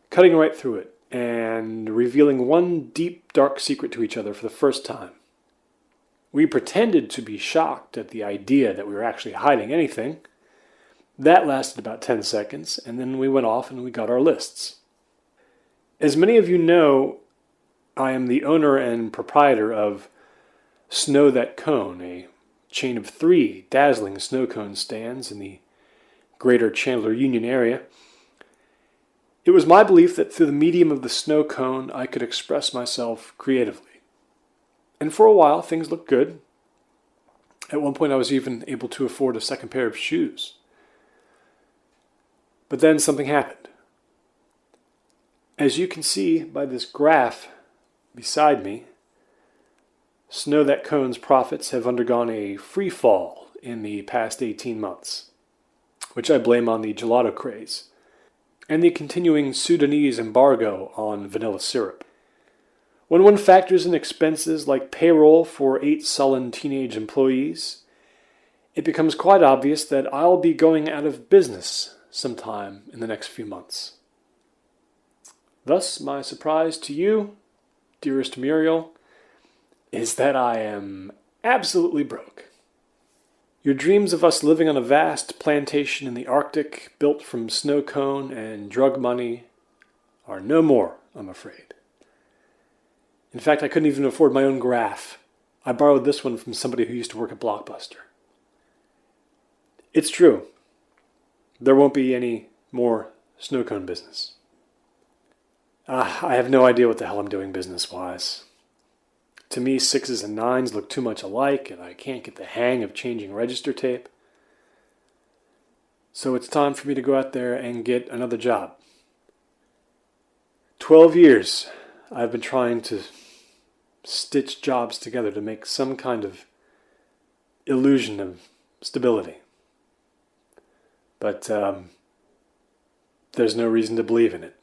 cutting right through it and revealing one deep, dark secret to each other for the first time. We pretended to be shocked at the idea that we were actually hiding anything. That lasted about 10 seconds, and then we went off and we got our lists. As many of you know, I am the owner and proprietor of Snow That Cone, a chain of 3 dazzling snow cone stands in the greater Chandler Union area. It was my belief that through the medium of the snow cone, I could express myself creatively. And for a while, things looked good. At one point, I was even able to afford a second pair of shoes. But then something happened. As you can see by this graph beside me, Snow That Cone's profits have undergone a free fall in the past 18 months, which I blame on the gelato craze and the continuing Sudanese embargo on vanilla syrup. When one factors in expenses like payroll for 8 sullen teenage employees, it becomes quite obvious that I'll be going out of business sometime in the next few months. Thus, my surprise to you, dearest Muriel, is that I am absolutely broke. Your dreams of us living on a vast plantation in the Arctic built from snow cone and drug money are no more, I'm afraid. In fact, I couldn't even afford my own graph. I borrowed this one from somebody who used to work at Blockbuster. It's true. There won't be any more snow cone business. I have no idea what the hell I'm doing business-wise. To me, 6s and 9s look too much alike, and I can't get the hang of changing register tape. So it's time for me to go out there and get another job. 12 years I've been trying to stitch jobs together to make some kind of illusion of stability. But there's no reason to believe in it.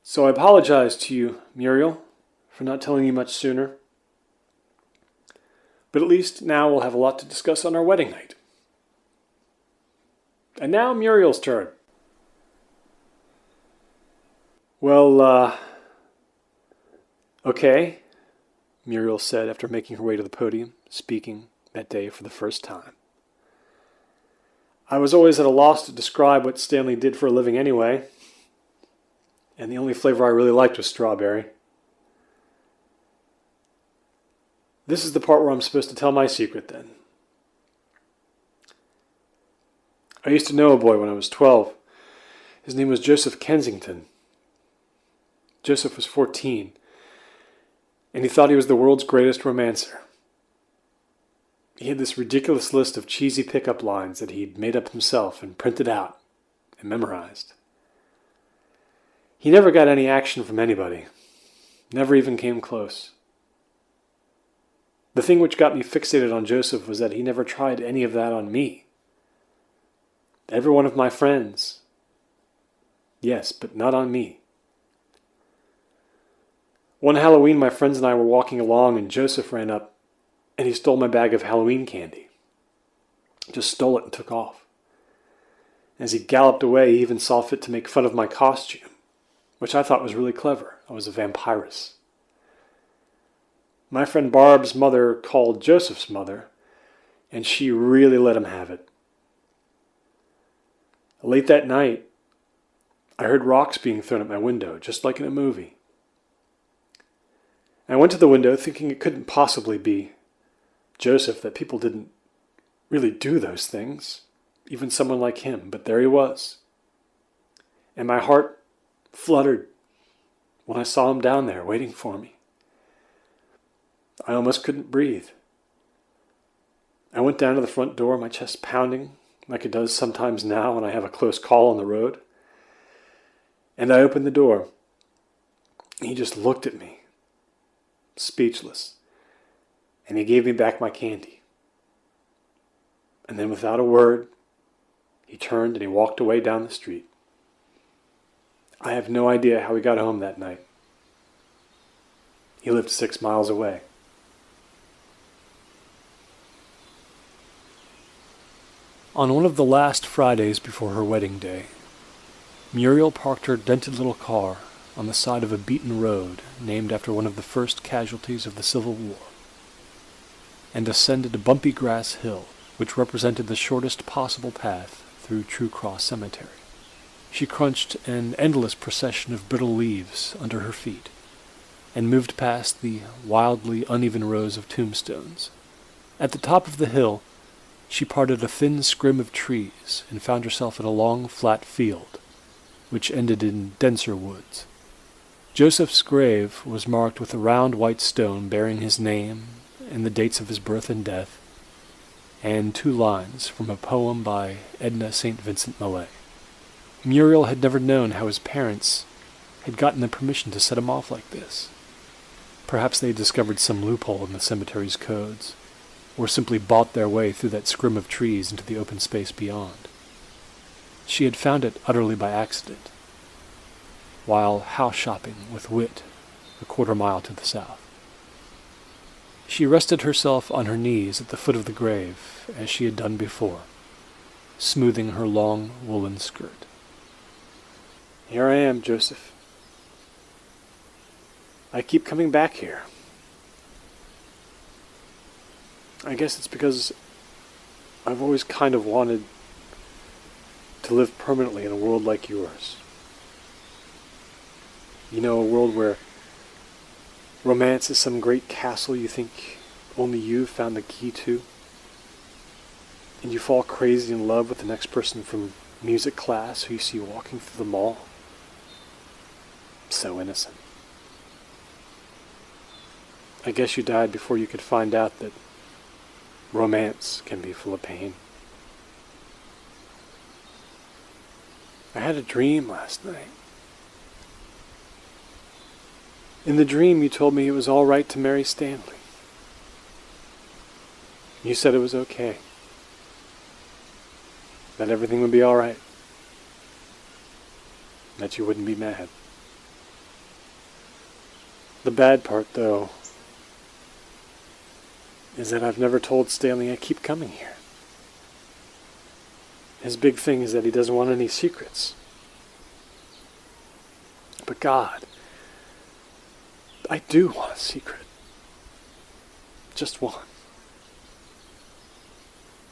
So I apologize to you, Muriel, for not telling you much sooner. But at least now we'll have a lot to discuss on our wedding night. And now Muriel's turn. Well, okay, Muriel said after making her way to the podium, speaking that day for the first time. I was always at a loss to describe what Stanley did for a living anyway, and the only flavor I really liked was strawberry. This is the part where I'm supposed to tell my secret then. I used to know a boy when I was 12. His name was Joseph Kensington. Joseph was 14, and he thought he was the world's greatest romancer. He had this ridiculous list of cheesy pickup lines that he'd made up himself and printed out and memorized. He never got any action from anybody, never even came close. The thing which got me fixated on Joseph was that he never tried any of that on me. Every one of my friends. Yes, but not on me. One Halloween, my friends and I were walking along, and Joseph ran up, and he stole my bag of Halloween candy. Just stole it and took off. As he galloped away, he even saw fit to make fun of my costume, which I thought was really clever. I was a vampirus. My friend Barb's mother called Joseph's mother, and she really let him have it. Late that night, I heard rocks being thrown at my window, just like in a movie. I went to the window thinking it couldn't possibly be Joseph, that people didn't really do those things, even someone like him, but there he was. And my heart fluttered when I saw him down there waiting for me. I almost couldn't breathe. I went down to the front door, my chest pounding like it does sometimes now when I have a close call on the road. And I opened the door. He just looked at me, speechless, and he gave me back my candy. And then without a word, he turned and he walked away down the street. I have no idea how he got home that night. He lived 6 miles away. On one of the last Fridays before her wedding day, Muriel parked her dented little car on the side of a beaten road named after one of the first casualties of the Civil War, and ascended a bumpy grass hill which represented the shortest possible path through True Cross Cemetery. She crunched an endless procession of brittle leaves under her feet, and moved past the wildly uneven rows of tombstones. At the top of the hill, she parted a thin scrim of trees and found herself in a long, flat field, which ended in denser woods. Joseph's grave was marked with a round white stone bearing his name and the dates of his birth and death, and 2 lines from a poem by Edna St. Vincent Millay. Muriel had never known how his parents had gotten the permission to set him off like this. Perhaps they had discovered some loophole in the cemetery's codes, or simply bought their way through that scrim of trees into the open space beyond. She had found it utterly by accident, while house shopping with Whit a 1/4 mile to the south. She rested herself on her knees at the foot of the grave, as she had done before, smoothing her long woolen skirt. "Here I am, Joseph. I keep coming back here. I guess it's because I've always kind of wanted to live permanently in a world like yours. You know, a world where romance is some great castle you think only you've found the key to, and you fall crazy in love with the next person from music class who you see walking through the mall. So innocent. I guess you died before you could find out that romance can be full of pain. I had a dream last night. In the dream, you told me it was all right to marry Stanley. You said it was okay. That everything would be all right. That you wouldn't be mad. The bad part, though, is that I've never told Stanley I keep coming here. His big thing is that he doesn't want any secrets. But God, I do want a secret. Just one.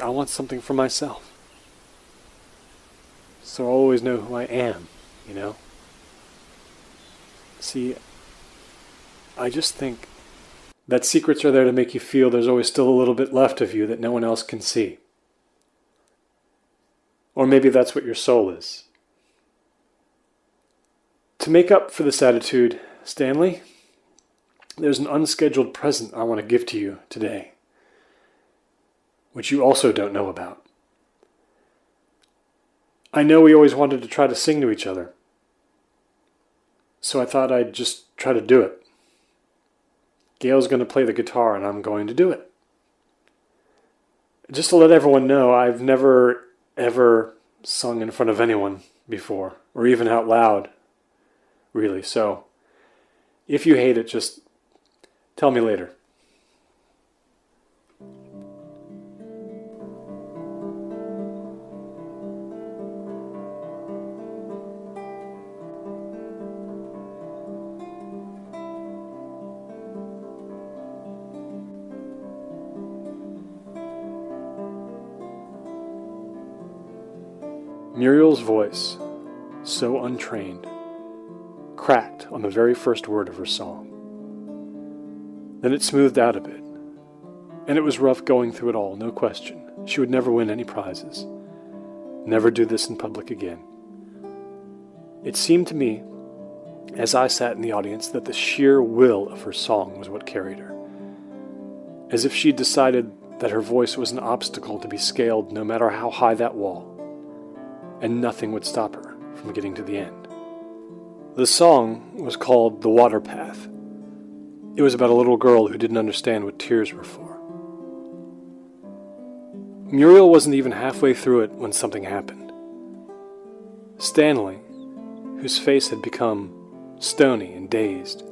I want something for myself. So I'll always know who I am, you know? See, I just think that secrets are there to make you feel there's always still a little bit left of you that no one else can see. Or maybe that's what your soul is. To make up for this attitude, Stanley, there's an unscheduled present I want to give to you today, which you also don't know about. I know we always wanted to try to sing to each other, so I thought I'd just try to do it. Gail's going to play the guitar, and I'm going to do it. Just to let everyone know, I've never, ever sung in front of anyone before, or even out loud, really. So, if you hate it, just tell me later. Muriel's voice, so untrained, cracked on the very first word of her song. Then it smoothed out a bit, and it was rough going through it all, no question. She would never win any prizes, never do this in public again. It seemed to me, as I sat in the audience, that the sheer will of her song was what carried her, as if she'd decided that her voice was an obstacle to be scaled no matter how high that wall, and nothing would stop her from getting to the end. The song was called The Water Path. It was about a little girl who didn't understand what tears were for. Muriel wasn't even halfway through it when something happened. Stanley, whose face had become stony and dazed,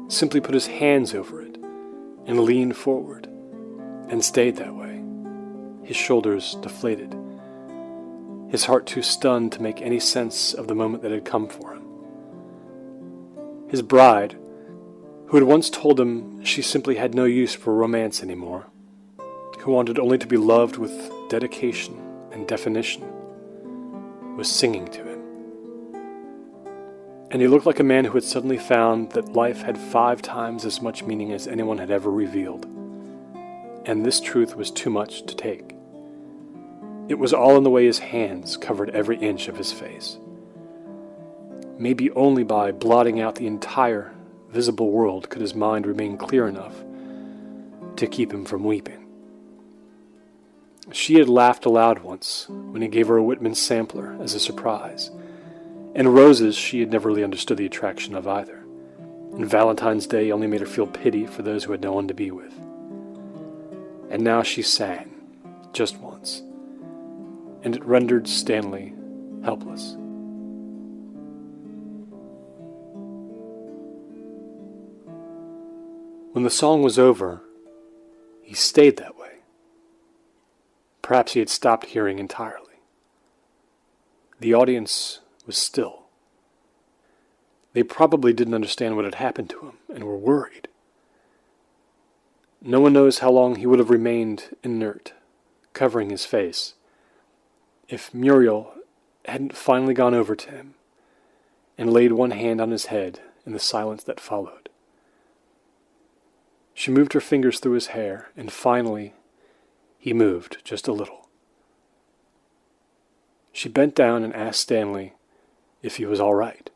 simply put his hands over it and leaned forward, and stayed that way, his shoulders deflated, his heart too stunned to make any sense of the moment that had come for him. His bride, who had once told him she simply had no use for romance anymore, who wanted only to be loved with dedication and definition, was singing to him. And he looked like a man who had suddenly found that life had 5 times as much meaning as anyone had ever revealed, and this truth was too much to take. It was all in the way his hands covered every inch of his face. maybe only by blotting out the entire visible world could his mind remain clear enough to keep him from weeping. She had laughed aloud once when he gave her a Whitman sampler as a surprise, and roses she had never really understood the attraction of either, and Valentine's Day only made her feel pity for those who had no one to be with. And now she sang, just once, and it rendered Stanley helpless. When the song was over, he stayed that way. Perhaps he had stopped hearing entirely. The audience was still. They probably didn't understand what had happened to him and were worried. No one knows how long he would have remained inert, covering his face, if Muriel hadn't finally gone over to him and laid one hand on his head in the silence that followed. She moved her fingers through his hair, and finally he moved just a little. She bent down and asked Stanley if he was all right,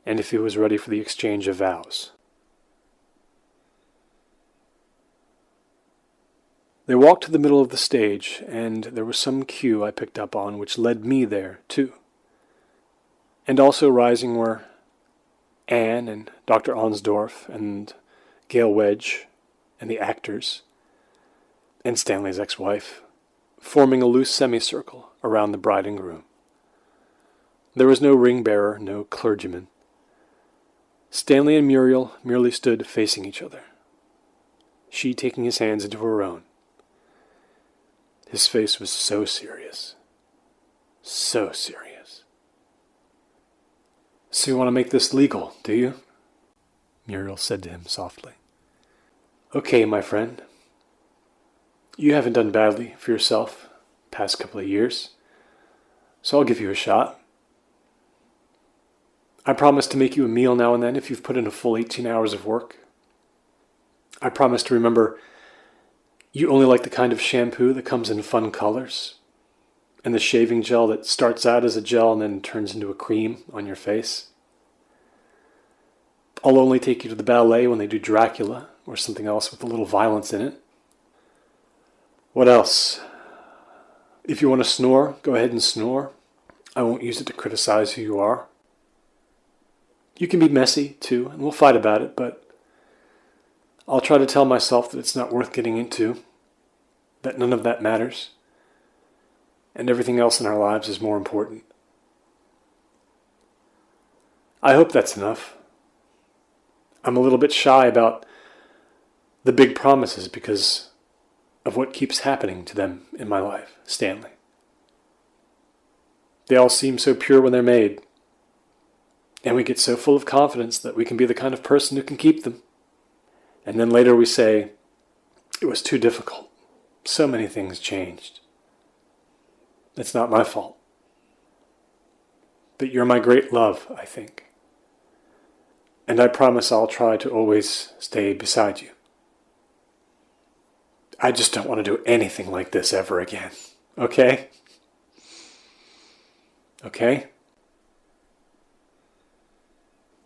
and if he was ready for the exchange of vows. They walked to the middle of the stage, and there was some cue I picked up on which led me there, too. And also rising were Anne and Dr. Onsdorff and Gail Wedge and the actors, and Stanley's ex-wife, forming a loose semicircle around the bride and groom. There was no ring-bearer, no clergyman. Stanley and Muriel merely stood facing each other, she taking his hands into her own. His face was so serious. So serious. "So you want to make this legal, do you?" Muriel said to him softly. "Okay, my friend. You haven't done badly for yourself past couple of years, so I'll give you a shot. I promise to make you a meal now and then if you've put in a full 18 hours of work. I promise to remember you only like the kind of shampoo that comes in fun colors, and the shaving gel that starts out as a gel and then turns into a cream on your face. I'll only take you to the ballet when they do Dracula or something else with a little violence in it. What else? If you want to snore, go ahead and snore. I won't use it to criticize who you are. You can be messy, too, and we'll fight about it, but I'll try to tell myself that it's not worth getting into, that none of that matters, and everything else in our lives is more important. I hope that's enough. I'm a little bit shy about the big promises because of what keeps happening to them in my life, Stanley. They all seem so pure when they're made, and we get so full of confidence that we can be the kind of person who can keep them. And then later we say, it was too difficult. So many things changed. It's not my fault. But you're my great love, I think. And I promise I'll try to always stay beside you. I just don't want to do anything like this ever again. Okay? Okay?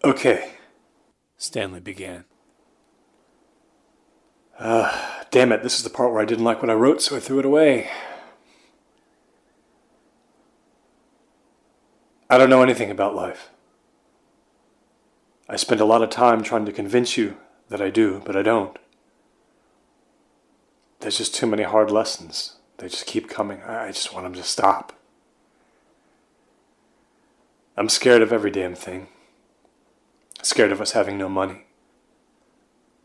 Okay, Stanley began. Damn it, this is the part where I didn't like what I wrote, so I threw it away. I don't know anything about life. I spend a lot of time trying to convince you that I do, but I don't. There's just too many hard lessons. They just keep coming. I just want them to stop. I'm scared of every damn thing. Scared of us having no money.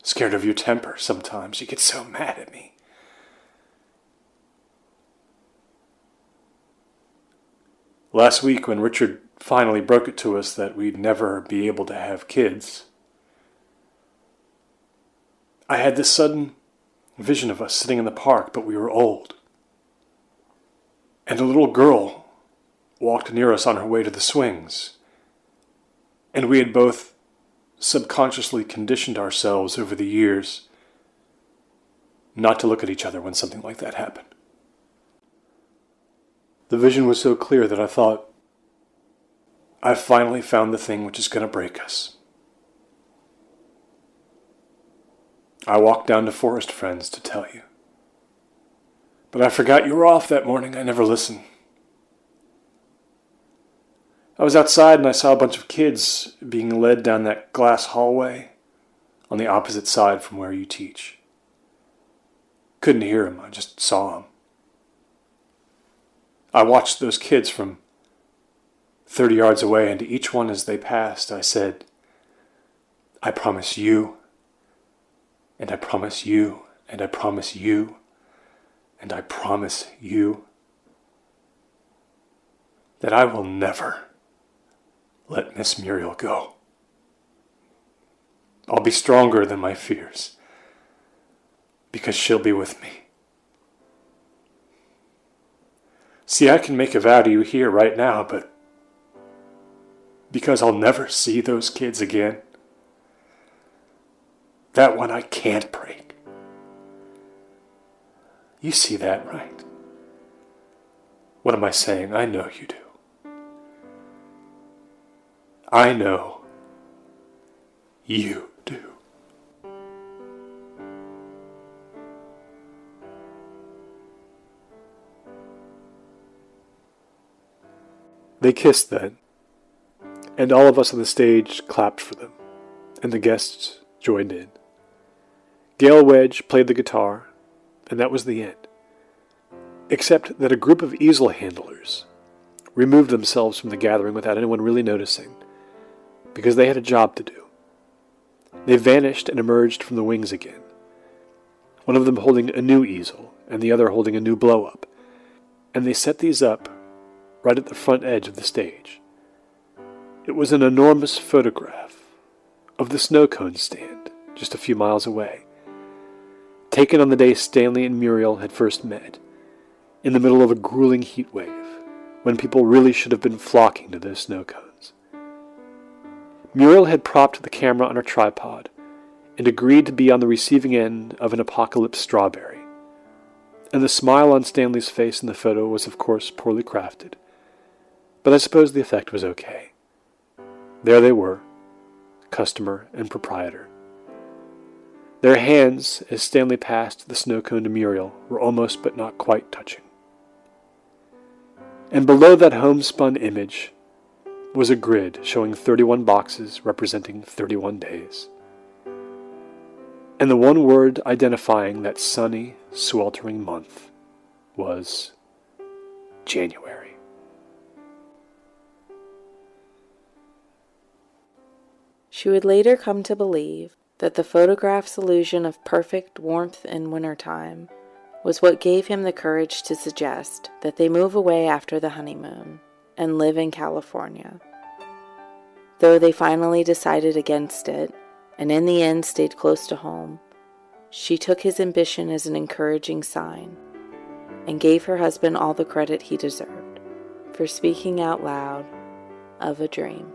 Scared of your temper sometimes. You get so mad at me. Last week when Richard finally broke it to us that we'd never be able to have kids, I had this sudden vision of us sitting in the park, but we were old. And a little girl walked near us on her way to the swings. And we had both subconsciously conditioned ourselves over the years not to look at each other when something like that happened. The vision was so clear that I thought, I finally found the thing which is going to break us. I walked down to Forest Friends to tell you. But I forgot you were off that morning. I never listened. I was outside and I saw a bunch of kids being led down that glass hallway on the opposite side from where you teach. Couldn't hear them, I just saw them. I watched those kids from 30 yards away, and to each one as they passed, I said, I promise you, and I promise you, and I promise you, and I promise you, that I will never let Miss Muriel go. I'll be stronger than my fears, because she'll be with me. See, I can make a vow to you here right now, but because I'll never see those kids again, that one I can't break. You see that, right? What am I saying? I know you do. I know you do. They kissed then, and all of us on the stage clapped for them, and the guests joined in. Gail Wedge played the guitar, and that was the end. Except that a group of easel handlers removed themselves from the gathering without anyone really noticing, because they had a job to do. They vanished and emerged from the wings again, one of them holding a new easel, and the other holding a new blow-up, and they set these up right at the front edge of the stage. It was an enormous photograph of the snow cone stand just a few miles away, taken on the day Stanley and Muriel had first met, in the middle of a grueling heat wave, when people really should have been flocking to those snow cones. Muriel had propped the camera on her tripod and agreed to be on the receiving end of an apocalypse strawberry, and the smile on Stanley's face in the photo was of course poorly crafted, but I suppose the effect was okay. There they were, customer and proprietor. Their hands, as Stanley passed the snow cone to Muriel, were almost but not quite touching. And below that homespun image was a grid showing 31 boxes representing 31 days. And the one word identifying that sunny, sweltering month was January. She would later come to believe that the photograph's illusion of perfect warmth in wintertime was what gave him the courage to suggest that they move away after the honeymoon and live in California. Though they finally decided against it, and in the end stayed close to home, she took his ambition as an encouraging sign and gave her husband all the credit he deserved for speaking out loud of a dream.